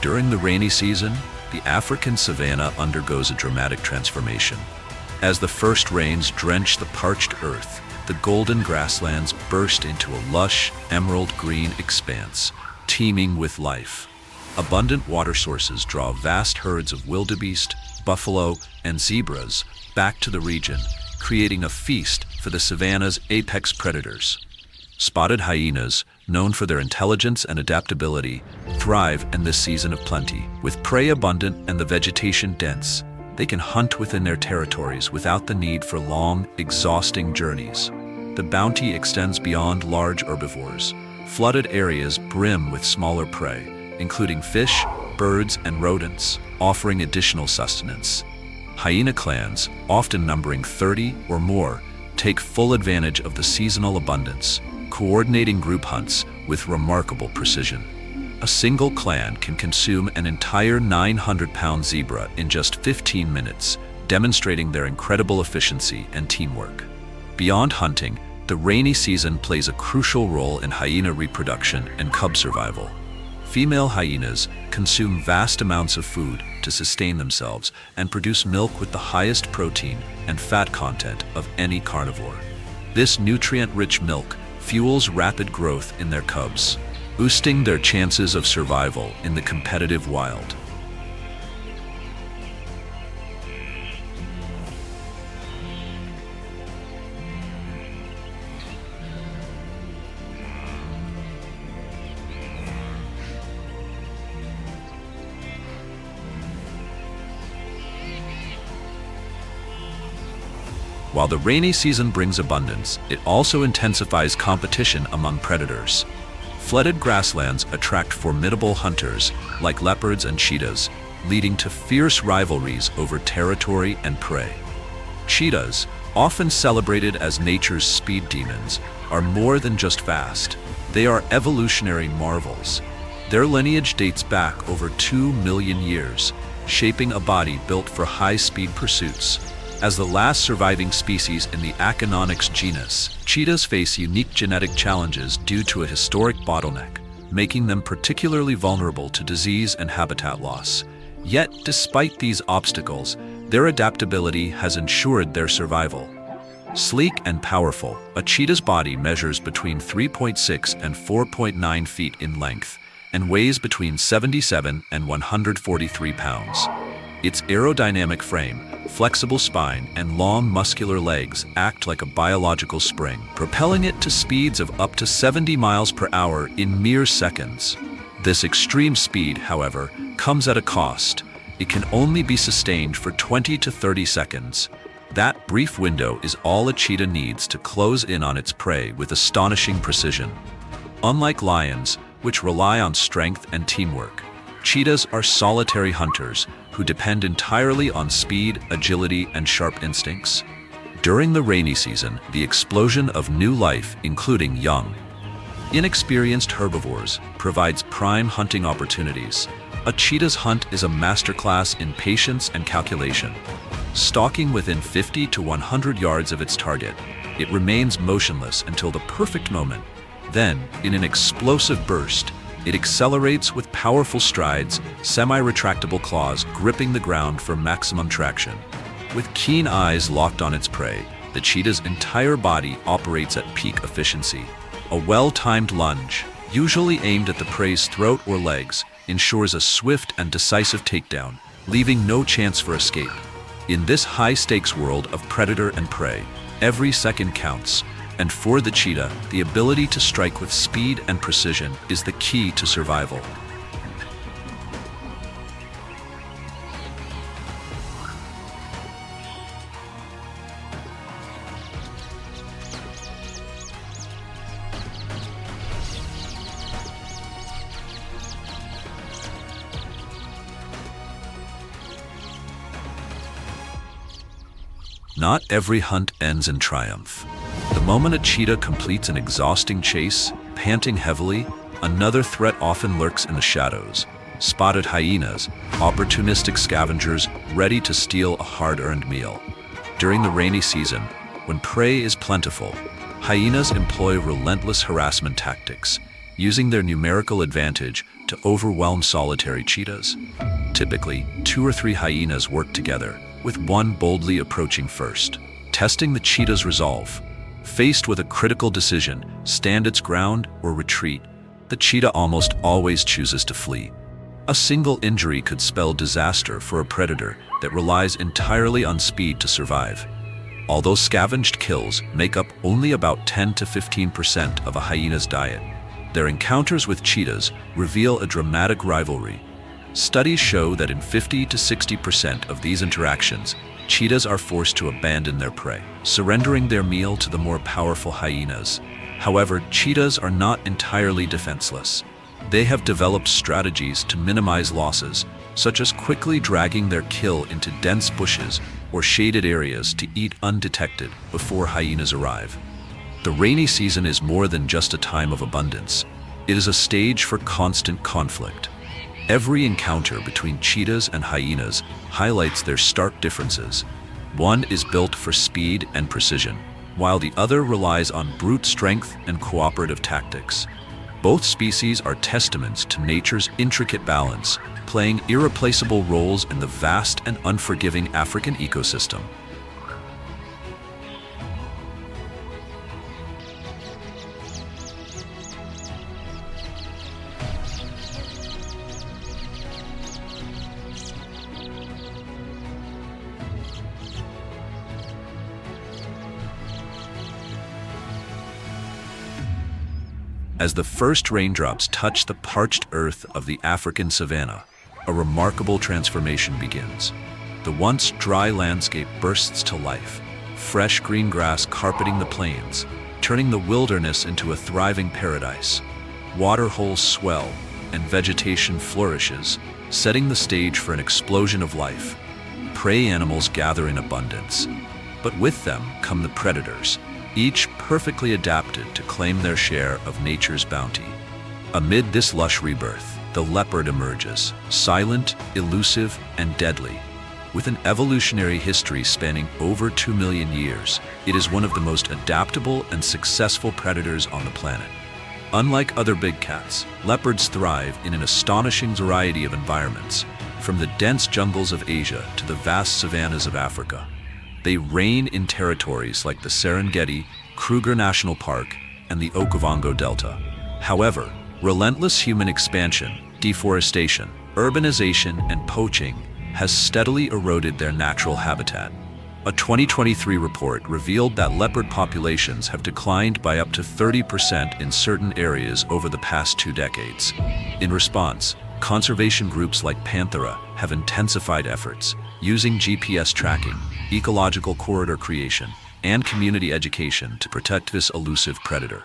During the rainy season, the African savanna undergoes a dramatic transformation. As the first rains drench the parched earth, the golden grasslands burst into a lush, emerald green expanse, teeming with life. Abundant water sources draw vast herds of wildebeest, buffalo, and zebras back to the region, creating a feast for the savanna's apex predators. Spotted hyenas, known for their intelligence and adaptability, thrive in this season of plenty. With prey abundant and the vegetation dense, they can hunt within their territories without the need for long, exhausting journeys. The bounty extends beyond large herbivores. Flooded areas brim with smaller prey, including fish, birds, and rodents, offering additional sustenance. Hyena clans, often numbering 30 or more, take full advantage of the seasonal abundance, coordinating group hunts with remarkable precision. A single clan can consume an entire 900-pound zebra in just 15 minutes, demonstrating their incredible efficiency and teamwork. Beyond hunting, the rainy season plays a crucial role in hyena reproduction and cub survival. Female hyenas consume vast amounts of food to sustain themselves and produce milk with the highest protein and fat content of any carnivore. This nutrient-rich milk fuels rapid growth in their cubs, boosting their chances of survival in the competitive wild. While the rainy season brings abundance, it also intensifies competition among predators. Flooded grasslands attract formidable hunters like leopards and cheetahs, leading to fierce rivalries over territory and prey. Cheetahs, often celebrated as nature's speed demons, are more than just fast. They are evolutionary marvels. Their lineage dates back over 2 million years, shaping a body built for high-speed pursuits. As the last surviving species in the Ecological genus, cheetahs face unique genetic challenges due to a historic bottleneck, making them particularly vulnerable to disease and habitat loss. Yet, despite these obstacles, their adaptability has ensured their survival. Sleek and powerful, a cheetah's body measures between 3.6 and 4.9 feet in length and weighs between 77 and 143 pounds. Its aerodynamic frame, flexible spine, and long muscular legs act like a biological spring, propelling it to speeds of up to 70 miles per hour in mere seconds. This extreme speed, however, comes at a cost. It can only be sustained for 20 to 30 seconds. That brief window is all a cheetah needs to close in on its prey with astonishing precision. Unlike lions, which rely on strength and teamwork, cheetahs are solitary hunters who depend entirely on speed, agility, and sharp instincts. During the rainy season, the explosion of new life, including young, inexperienced herbivores, provides prime hunting opportunities. A cheetah's hunt is a masterclass in patience and calculation. Stalking within 50 to 100 yards of its target, it remains motionless until the perfect moment. Then, in an explosive burst, it accelerates with powerful strides, semi-retractable claws gripping the ground for maximum traction. With keen eyes locked on its prey, the cheetah's entire body operates at peak efficiency. A well-timed lunge, usually aimed at the prey's throat or legs, ensures a swift and decisive takedown, leaving no chance for escape. In this high-stakes world of predator and prey, every second counts. And for the cheetah, the ability to strike with speed and precision is the key to survival. Not every hunt ends in triumph. The moment a cheetah completes an exhausting chase, panting heavily, another threat often lurks in the shadows. Spotted hyenas, opportunistic scavengers ready to steal a hard-earned meal. During the rainy season, when prey is plentiful, hyenas employ relentless harassment tactics, using their numerical advantage to overwhelm solitary cheetahs. Typically, 2 or 3 hyenas work together, with one boldly approaching first, testing the cheetah's resolve. Faced with a critical decision, stand its ground or retreat, the cheetah almost always chooses to flee. A single injury could spell disaster for a predator that relies entirely on speed to survive. Although scavenged kills make up only about 10 to 15% of a hyena's diet, their encounters with cheetahs reveal a dramatic rivalry. Studies show that in 50 to 60% of these interactions, cheetahs are forced to abandon their prey, surrendering their meal to the more powerful hyenas. However, cheetahs are not entirely defenseless. They have developed strategies to minimize losses, such as quickly dragging their kill into dense bushes or shaded areas to eat undetected before hyenas arrive. The rainy season is more than just a time of abundance. It is a stage for constant conflict. Every encounter between cheetahs and hyenas highlights their stark differences. One is built for speed and precision, while the other relies on brute strength and cooperative tactics. Both species are testaments to nature's intricate balance, playing irreplaceable roles in the vast and unforgiving African ecosystem. As the first raindrops touch the parched earth of the African savanna, a remarkable transformation begins. The once dry landscape bursts to life, fresh green grass carpeting the plains, turning the wilderness into a thriving paradise. Water holes swell, and vegetation flourishes, setting the stage for an explosion of life. Prey animals gather in abundance, but with them come the predators, each perfectly adapted to claim their share of nature's bounty. Amid this lush rebirth, the leopard emerges, silent, elusive, and deadly. With an evolutionary history spanning over 2 million years, it is one of the most adaptable and successful predators on the planet. Unlike other big cats, leopards thrive in an astonishing variety of environments, from the dense jungles of Asia to the vast savannas of Africa. They reign in territories like the Serengeti, Kruger National Park, and the Okavango Delta. However, relentless human expansion, deforestation, urbanization, and poaching has steadily eroded their natural habitat. A 2023 report revealed that leopard populations have declined by up to 30% in certain areas over the past 2 decades. In response, conservation groups like Panthera have intensified efforts, using GPS tracking, ecological corridor creation, and community education to protect this elusive predator.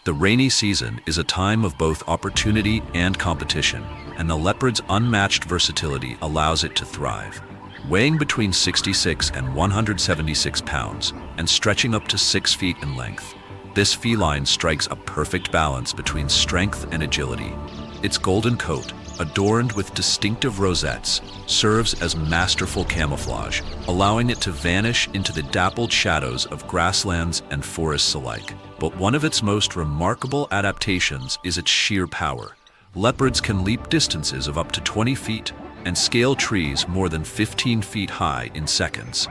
The rainy season is a time of both opportunity and competition, and the leopard's unmatched versatility allows it to thrive. Weighing between 66 and 176 pounds and stretching up to 6 feet in length, this feline strikes a perfect balance between strength and agility. Its golden coat, adorned with distinctive rosettes, serves as masterful camouflage, allowing it to vanish into the dappled shadows of grasslands and forests alike. But one of its most remarkable adaptations is its sheer power. Leopards can leap distances of up to 20 feet and scale trees more than 15 feet high in seconds.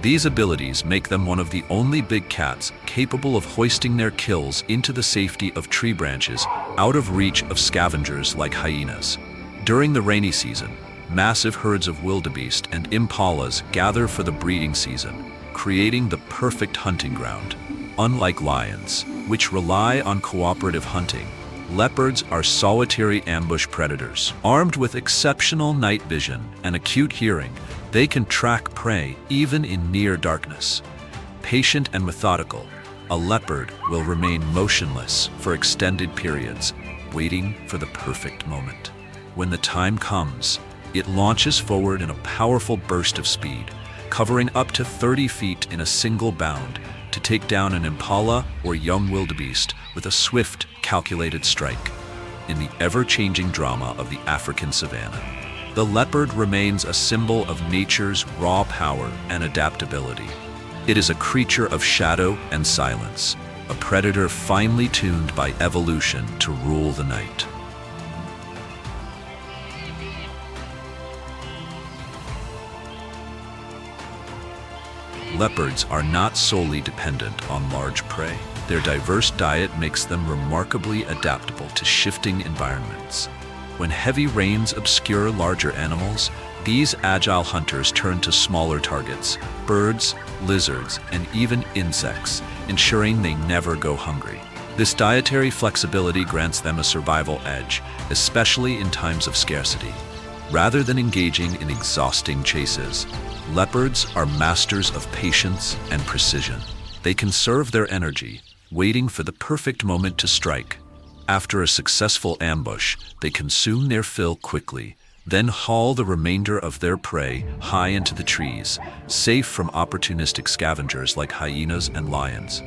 These abilities make them one of the only big cats capable of hoisting their kills into the safety of tree branches, out of reach of scavengers like hyenas. During the rainy season, massive herds of wildebeest and impalas gather for the breeding season, creating the perfect hunting ground. Unlike lions, which rely on cooperative hunting, leopards are solitary ambush predators. Armed with exceptional night vision and acute hearing, they can track prey even in near darkness. Patient and methodical, a leopard will remain motionless for extended periods, waiting for the perfect moment. When the time comes, it launches forward in a powerful burst of speed, covering up to 30 feet in a single bound to take down an impala or young wildebeest with a swift, calculated strike. In the ever-changing drama of the African savanna, the leopard remains a symbol of nature's raw power and adaptability. It is a creature of shadow and silence, a predator finely tuned by evolution to rule the night. Leopards are not solely dependent on large prey. Their diverse diet makes them remarkably adaptable to shifting environments. When heavy rains obscure larger animals, these agile hunters turn to smaller targets, birds, lizards, and even insects, ensuring they never go hungry. This dietary flexibility grants them a survival edge, especially in times of scarcity. Rather than engaging in exhausting chases, leopards are masters of patience and precision. They conserve their energy, waiting for the perfect moment to strike. After a successful ambush, they consume their fill quickly, then haul the remainder of their prey high into the trees, safe from opportunistic scavengers like hyenas and lions.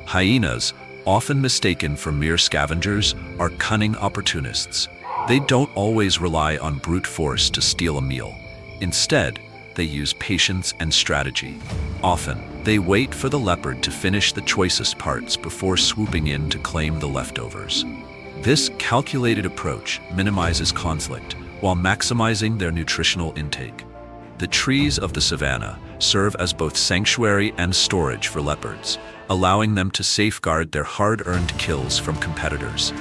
Hyenas, often mistaken for mere scavengers, are cunning opportunists. They don't always rely on brute force to steal a meal. Instead, they use patience and strategy. Often, they wait for the leopard to finish the choicest parts before swooping in to claim the leftovers. This calculated approach minimizes conflict while maximizing their nutritional intake. The trees of the savanna serve as both sanctuary and storage for leopards, allowing them to safeguard their hard-earned kills from competitors.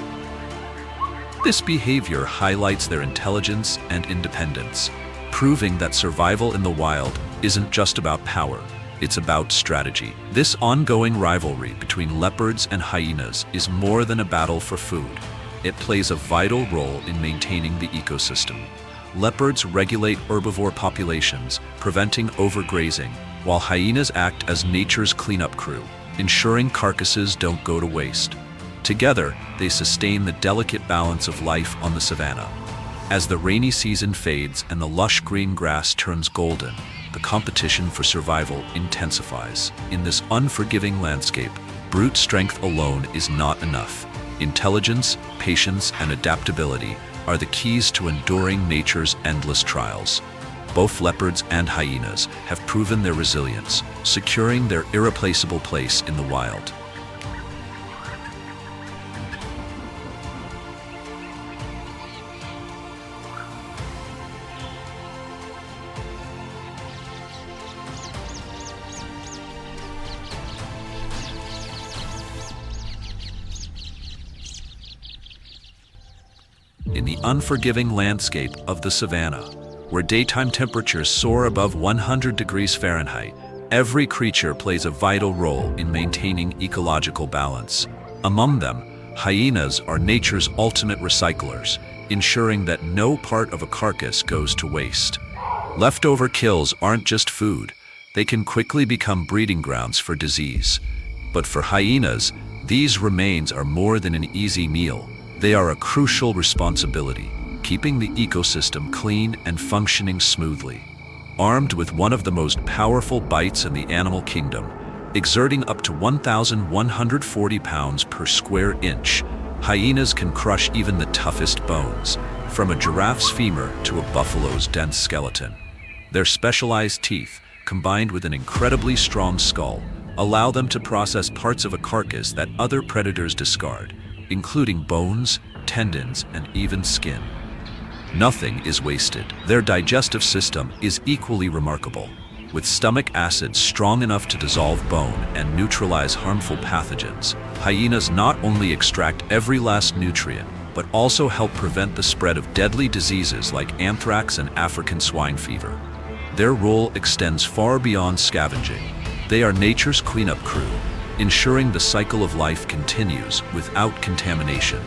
This behavior highlights their intelligence and independence, proving that survival in the wild isn't just about power, it's about strategy. This ongoing rivalry between leopards and hyenas is more than a battle for food. It plays a vital role in maintaining the ecosystem. Leopards regulate herbivore populations, preventing overgrazing, while hyenas act as nature's cleanup crew, ensuring carcasses don't go to waste. Together, they sustain the delicate balance of life on the savanna. As the rainy season fades and the lush green grass turns golden, the competition for survival intensifies. In this unforgiving landscape, brute strength alone is not enough. Intelligence, patience, and adaptability are the keys to enduring nature's endless trials. Both leopards and hyenas have proven their resilience, securing their irreplaceable place in the wild. In the unforgiving landscape of the savanna, where daytime temperatures soar above 100 degrees Fahrenheit, every creature plays a vital role in maintaining ecological balance. Among them, hyenas are nature's ultimate recyclers, ensuring that no part of a carcass goes to waste. Leftover kills aren't just food, they can quickly become breeding grounds for disease. But for hyenas, these remains are more than an easy meal. They are a crucial responsibility, keeping the ecosystem clean and functioning smoothly. Armed with one of the most powerful bites in the animal kingdom, exerting up to 1,140 pounds per square inch, hyenas can crush even the toughest bones, from a giraffe's femur to a buffalo's dense skeleton. Their specialized teeth, combined with an incredibly strong skull, allow them to process parts of a carcass that other predators discard, including bones, tendons, and even skin. Nothing is wasted. Their digestive system is equally remarkable. With stomach acids strong enough to dissolve bone and neutralize harmful pathogens, hyenas not only extract every last nutrient, but also help prevent the spread of deadly diseases like anthrax and African swine fever. Their role extends far beyond scavenging. They are nature's cleanup crew, ensuring the cycle of life continues without contamination.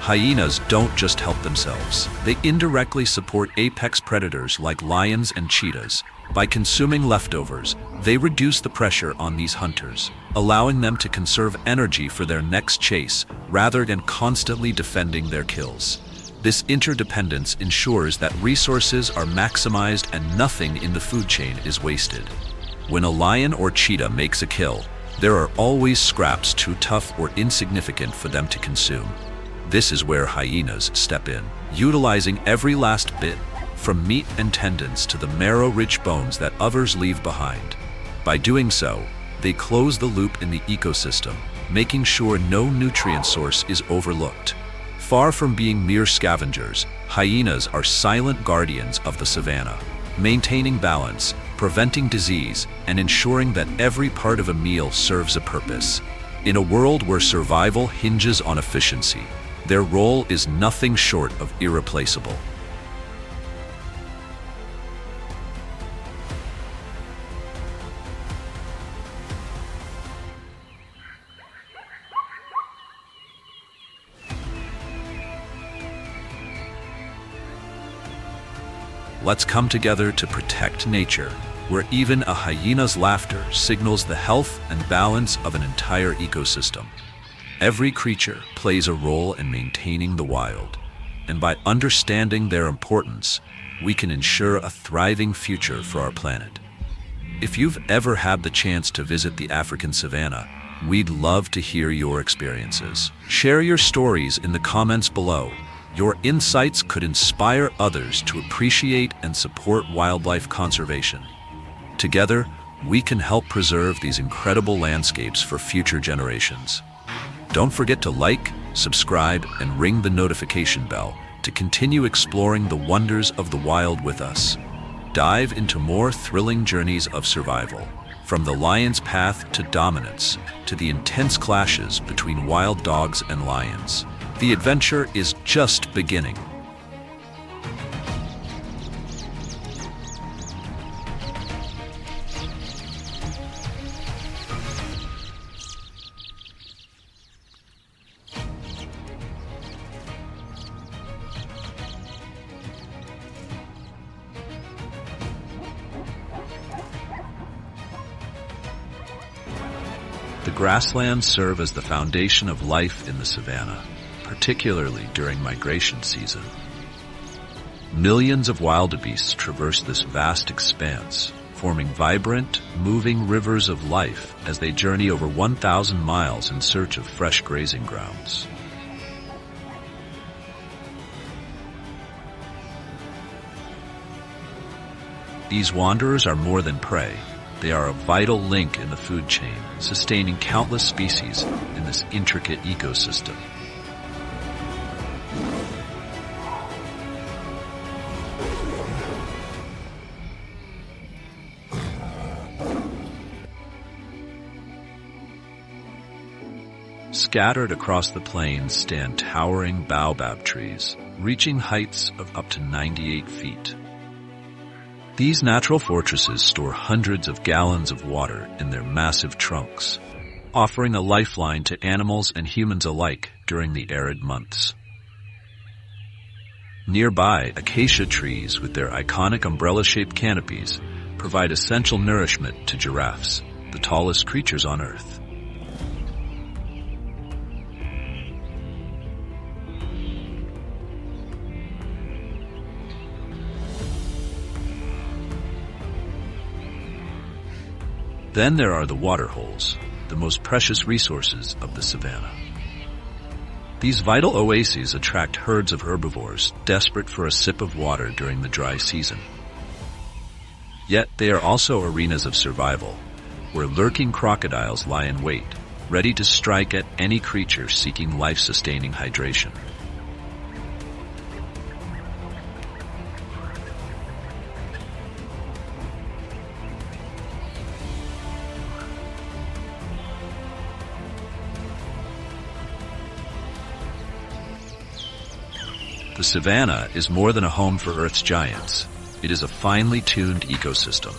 Hyenas don't just help themselves. They indirectly support apex predators like lions and cheetahs. By consuming leftovers, they reduce the pressure on these hunters, allowing them to conserve energy for their next chase rather than constantly defending their kills. This interdependence ensures that resources are maximized and nothing in the food chain is wasted. When a lion or cheetah makes a kill, there are always scraps too tough or insignificant for them to consume. This is where hyenas step in, utilizing every last bit, from meat and tendons to the marrow-rich bones that others leave behind. By doing so, they close the loop in the ecosystem, making sure no nutrient source is overlooked. Far from being mere scavengers, hyenas are silent guardians of the savanna, maintaining balance, preventing disease, and ensuring that every part of a meal serves a purpose. In a world where survival hinges on efficiency, their role is nothing short of irreplaceable. Let's come together to protect nature, where even a hyena's laughter signals the health and balance of an entire ecosystem. Every creature plays a role in maintaining the wild, and by understanding their importance, we can ensure a thriving future for our planet. If you've ever had the chance to visit the African savanna, we'd love to hear your experiences. Share your stories in the comments below. Your insights could inspire others to appreciate and support wildlife conservation. Together, we can help preserve these incredible landscapes for future generations. Don't forget to like, subscribe, and ring the notification bell to continue exploring the wonders of the wild with us. Dive into more thrilling journeys of survival, from the lion's path to dominance, to the intense clashes between wild dogs and lions. The adventure is just beginning. The grasslands serve as the foundation of life in the savanna, particularly during migration season. Millions of wildebeests traverse this vast expanse, forming vibrant, moving rivers of life as they journey over 1,000 miles in search of fresh grazing grounds. These wanderers are more than prey. They are a vital link in the food chain, sustaining countless species in this intricate ecosystem. Scattered across the plains stand towering baobab trees, reaching heights of up to 98 feet. These natural fortresses store hundreds of gallons of water in their massive trunks, offering a lifeline to animals and humans alike during the arid months. Nearby, acacia trees with their iconic umbrella-shaped canopies provide essential nourishment to giraffes, the tallest creatures on Earth. Then there are the waterholes, the most precious resources of the savanna. These vital oases attract herds of herbivores desperate for a sip of water during the dry season. Yet they are also arenas of survival, where lurking crocodiles lie in wait, ready to strike at any creature seeking life-sustaining hydration. The The savanna is more than a home for Earth's giants. It is a finely tuned ecosystem.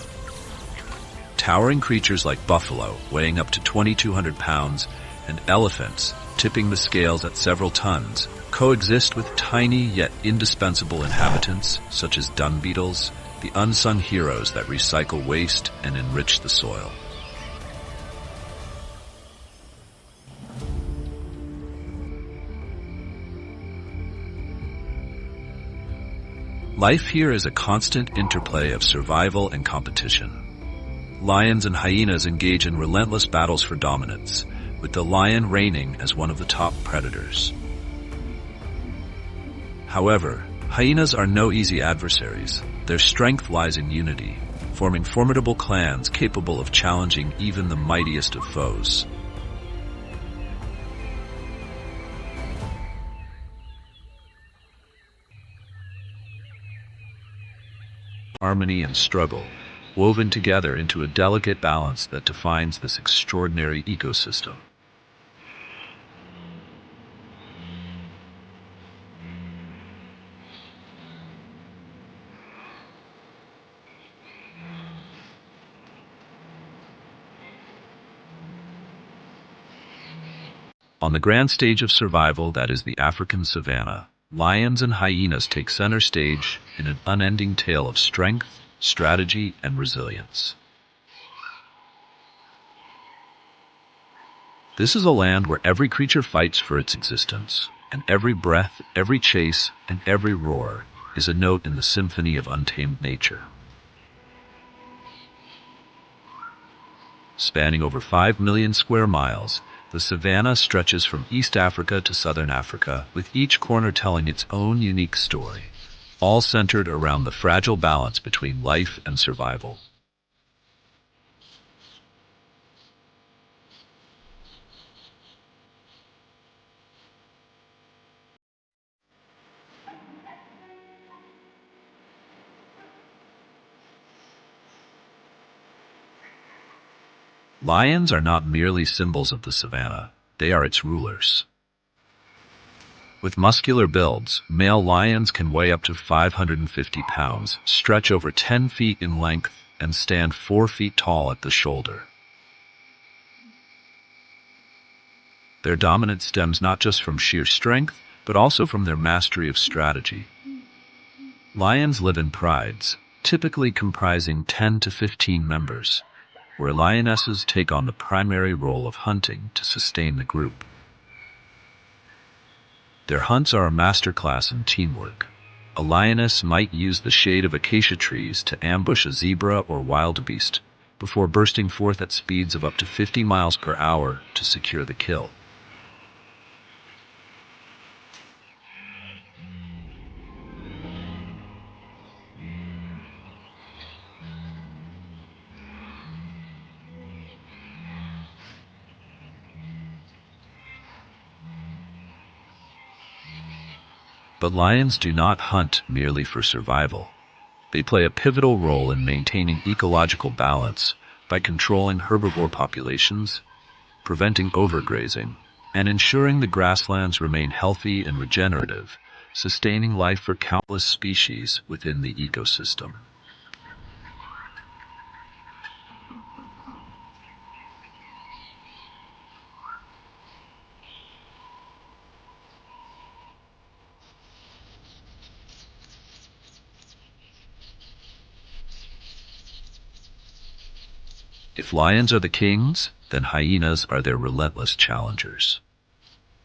Towering creatures like buffalo, weighing up to 2,200 pounds, and elephants, tipping the scales at several tons, coexist with tiny yet indispensable inhabitants such as dung beetles, the unsung heroes that recycle waste and enrich the soil. Life here is a constant interplay of survival and competition. Lions and hyenas engage in relentless battles for dominance, with the lion reigning as one of the top predators. However, hyenas are no easy adversaries. Their strength lies in unity, forming formidable clans capable of challenging even the mightiest of foes. Harmony and struggle, woven together into a delicate balance that defines this extraordinary ecosystem. On the grand stage of survival that is the African savanna, lions and hyenas take center stage in an unending tale of strength, strategy, and resilience. This is a land where every creature fights for its existence, and every breath, every chase, and every roar is a note in the symphony of untamed nature. Spanning over 5 million square miles, the savanna stretches from East Africa to Southern Africa, with each corner telling its own unique story, all centered around the fragile balance between life and survival. Lions are not merely symbols of the savanna, they are its rulers. With muscular builds, male lions can weigh up to 550 pounds, stretch over 10 feet in length, and stand 4 feet tall at the shoulder. Their dominance stems not just from sheer strength, but also from their mastery of strategy. Lions live in prides, typically comprising 10 to 15 members, where lionesses take on the primary role of hunting to sustain the group. Their hunts are a masterclass in teamwork. A lioness might use the shade of acacia trees to ambush a zebra or wildebeest, before bursting forth at speeds of up to 50 miles per hour to secure the kill. But lions do not hunt merely for survival. They play a pivotal role in maintaining ecological balance by controlling herbivore populations, preventing overgrazing, and ensuring the grasslands remain healthy and regenerative, sustaining life for countless species within the ecosystem. If lions are the kings, then hyenas are their relentless challengers.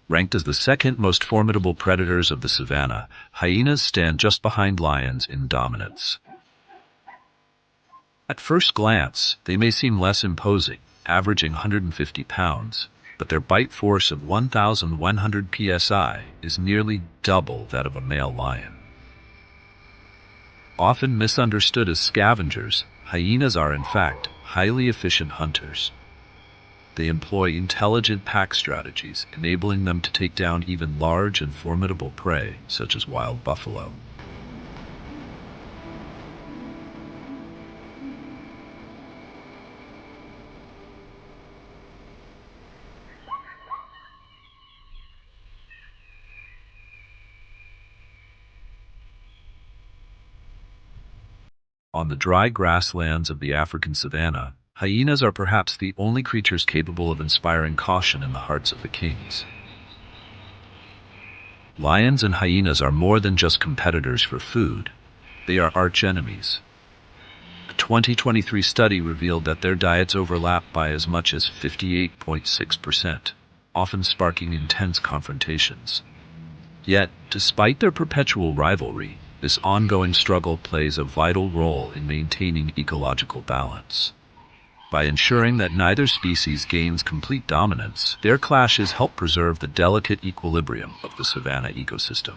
Ranked as the second most formidable predators of the savanna, hyenas stand just behind lions in dominance. At first glance, they may seem less imposing, averaging 150 pounds, but their bite force of 1,100 psi is nearly double that of a male lion. Often misunderstood as scavengers, hyenas are in fact highly efficient hunters. They employ intelligent pack strategies, enabling them to take down even large and formidable prey, such as wild buffalo. On the dry grasslands of the African savanna, hyenas are perhaps the only creatures capable of inspiring caution in the hearts of the kings. Lions and hyenas are more than just competitors for food. They are arch-enemies. A 2023 study revealed that their diets overlap by as much as 58.6%, often sparking intense confrontations. Yet, despite their perpetual rivalry, this ongoing struggle plays a vital role in maintaining ecological balance. By ensuring that neither species gains complete dominance, their clashes help preserve the delicate equilibrium of the Savannah ecosystem.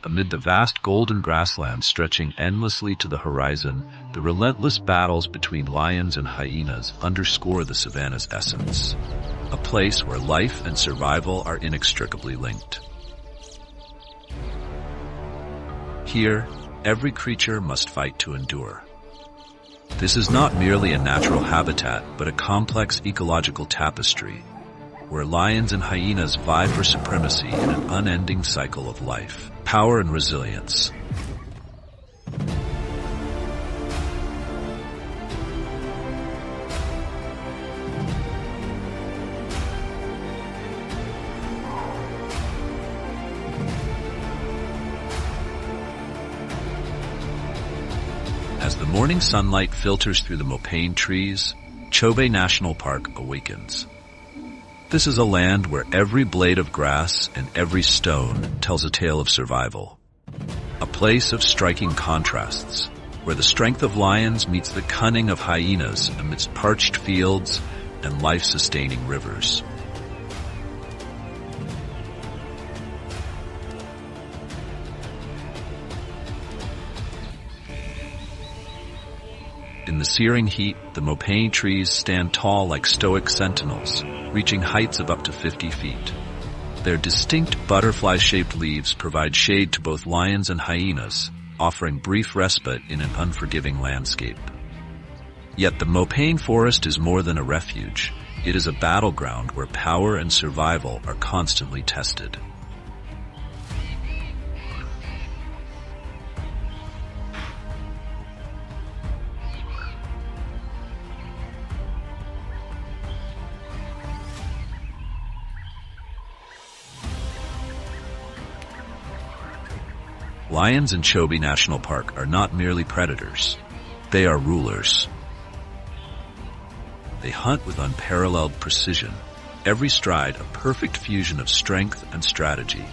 Amid the vast golden grasslands stretching endlessly to the horizon, the relentless battles between lions and hyenas underscore the savanna's essence, a place where life and survival are inextricably linked. Here, every creature must fight to endure. This is not merely a natural habitat, but a complex ecological tapestry, where lions and hyenas vie for supremacy in an unending cycle of life, power, and resilience. As the morning sunlight filters through the mopane trees, Chobe National Park awakens. This is a land where every blade of grass and every stone tells a tale of survival. A place of striking contrasts, where the strength of lions meets the cunning of hyenas amidst parched fields and life-sustaining rivers. In the searing heat, the mopane trees stand tall like stoic sentinels, reaching heights of up to 50 feet. Their distinct butterfly-shaped leaves provide shade to both lions and hyenas, offering brief respite in an unforgiving landscape. Yet the mopane forest is more than a refuge. It is a battleground where power and survival are constantly tested. Lions in Chobe National Park are not merely predators. They are rulers. They hunt with unparalleled precision, every stride a perfect fusion of strength and strategy.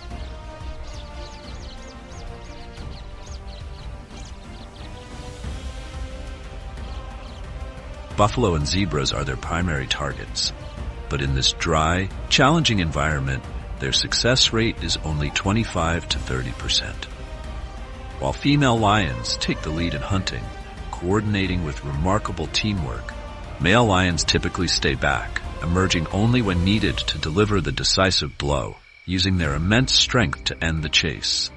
Buffalo and zebras are their primary targets, but in this dry, challenging environment, their success rate is only 25 to 30%. While female lions take the lead in hunting, coordinating with remarkable teamwork, male lions typically stay back, emerging only when needed to deliver the decisive blow, using their immense strength to end the chase.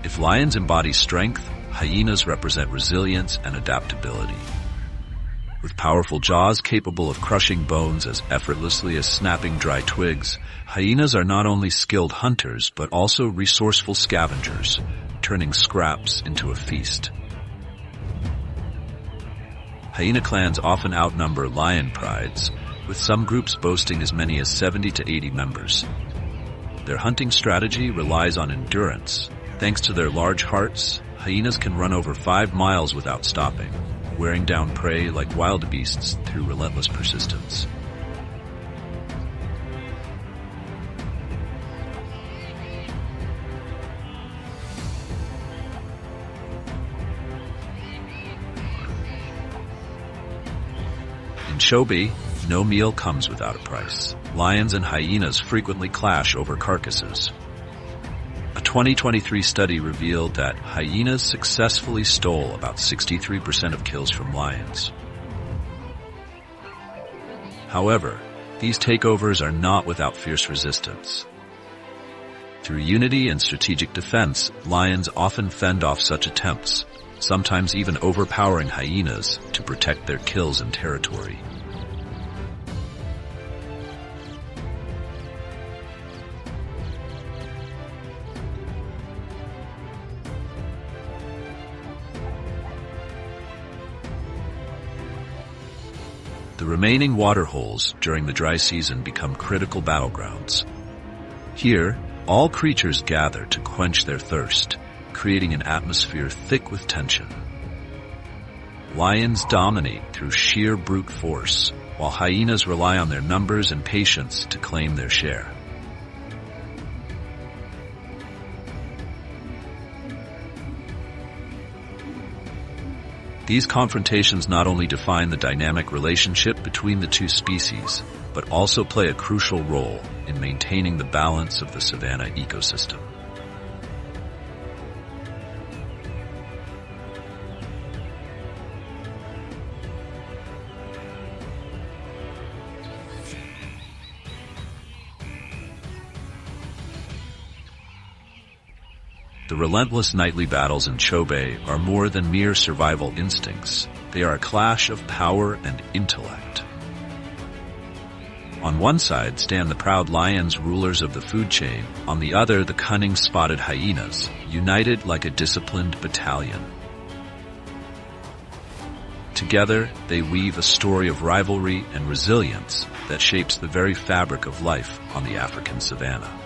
If lions embody strength, hyenas represent resilience and adaptability. With powerful jaws capable of crushing bones as effortlessly as snapping dry twigs, hyenas are not only skilled hunters but also resourceful scavengers, turning scraps into a feast. Hyena clans often outnumber lion prides, with some groups boasting as many as 70 to 80 members. Their hunting strategy relies on endurance. Thanks to their large hearts, hyenas can run over 5 miles without stopping, wearing down prey like wildebeests through relentless persistence. In Chobe, no meal comes without a price. Lions and hyenas frequently clash over carcasses. A 2023 study revealed that hyenas successfully stole about 63% of kills from lions. However, these takeovers are not without fierce resistance. Through unity and strategic defense, lions often fend off such attempts, sometimes even overpowering hyenas to protect their kills and territory. The remaining water holes during the dry season become critical battlegrounds. Here, all creatures gather to quench their thirst, creating an atmosphere thick with tension. Lions dominate through sheer brute force, while hyenas rely on their numbers and patience to claim their share. These confrontations not only define the dynamic relationship between the two species, but also play a crucial role in maintaining the balance of the savanna ecosystem. The relentless nightly battles in Chobe are more than mere survival instincts. They are a clash of power and intellect. On one side stand the proud lions, rulers of the food chain. On the other, the cunning spotted hyenas, united like a disciplined battalion. Together, they weave a story of rivalry and resilience that shapes the very fabric of life on the African savanna.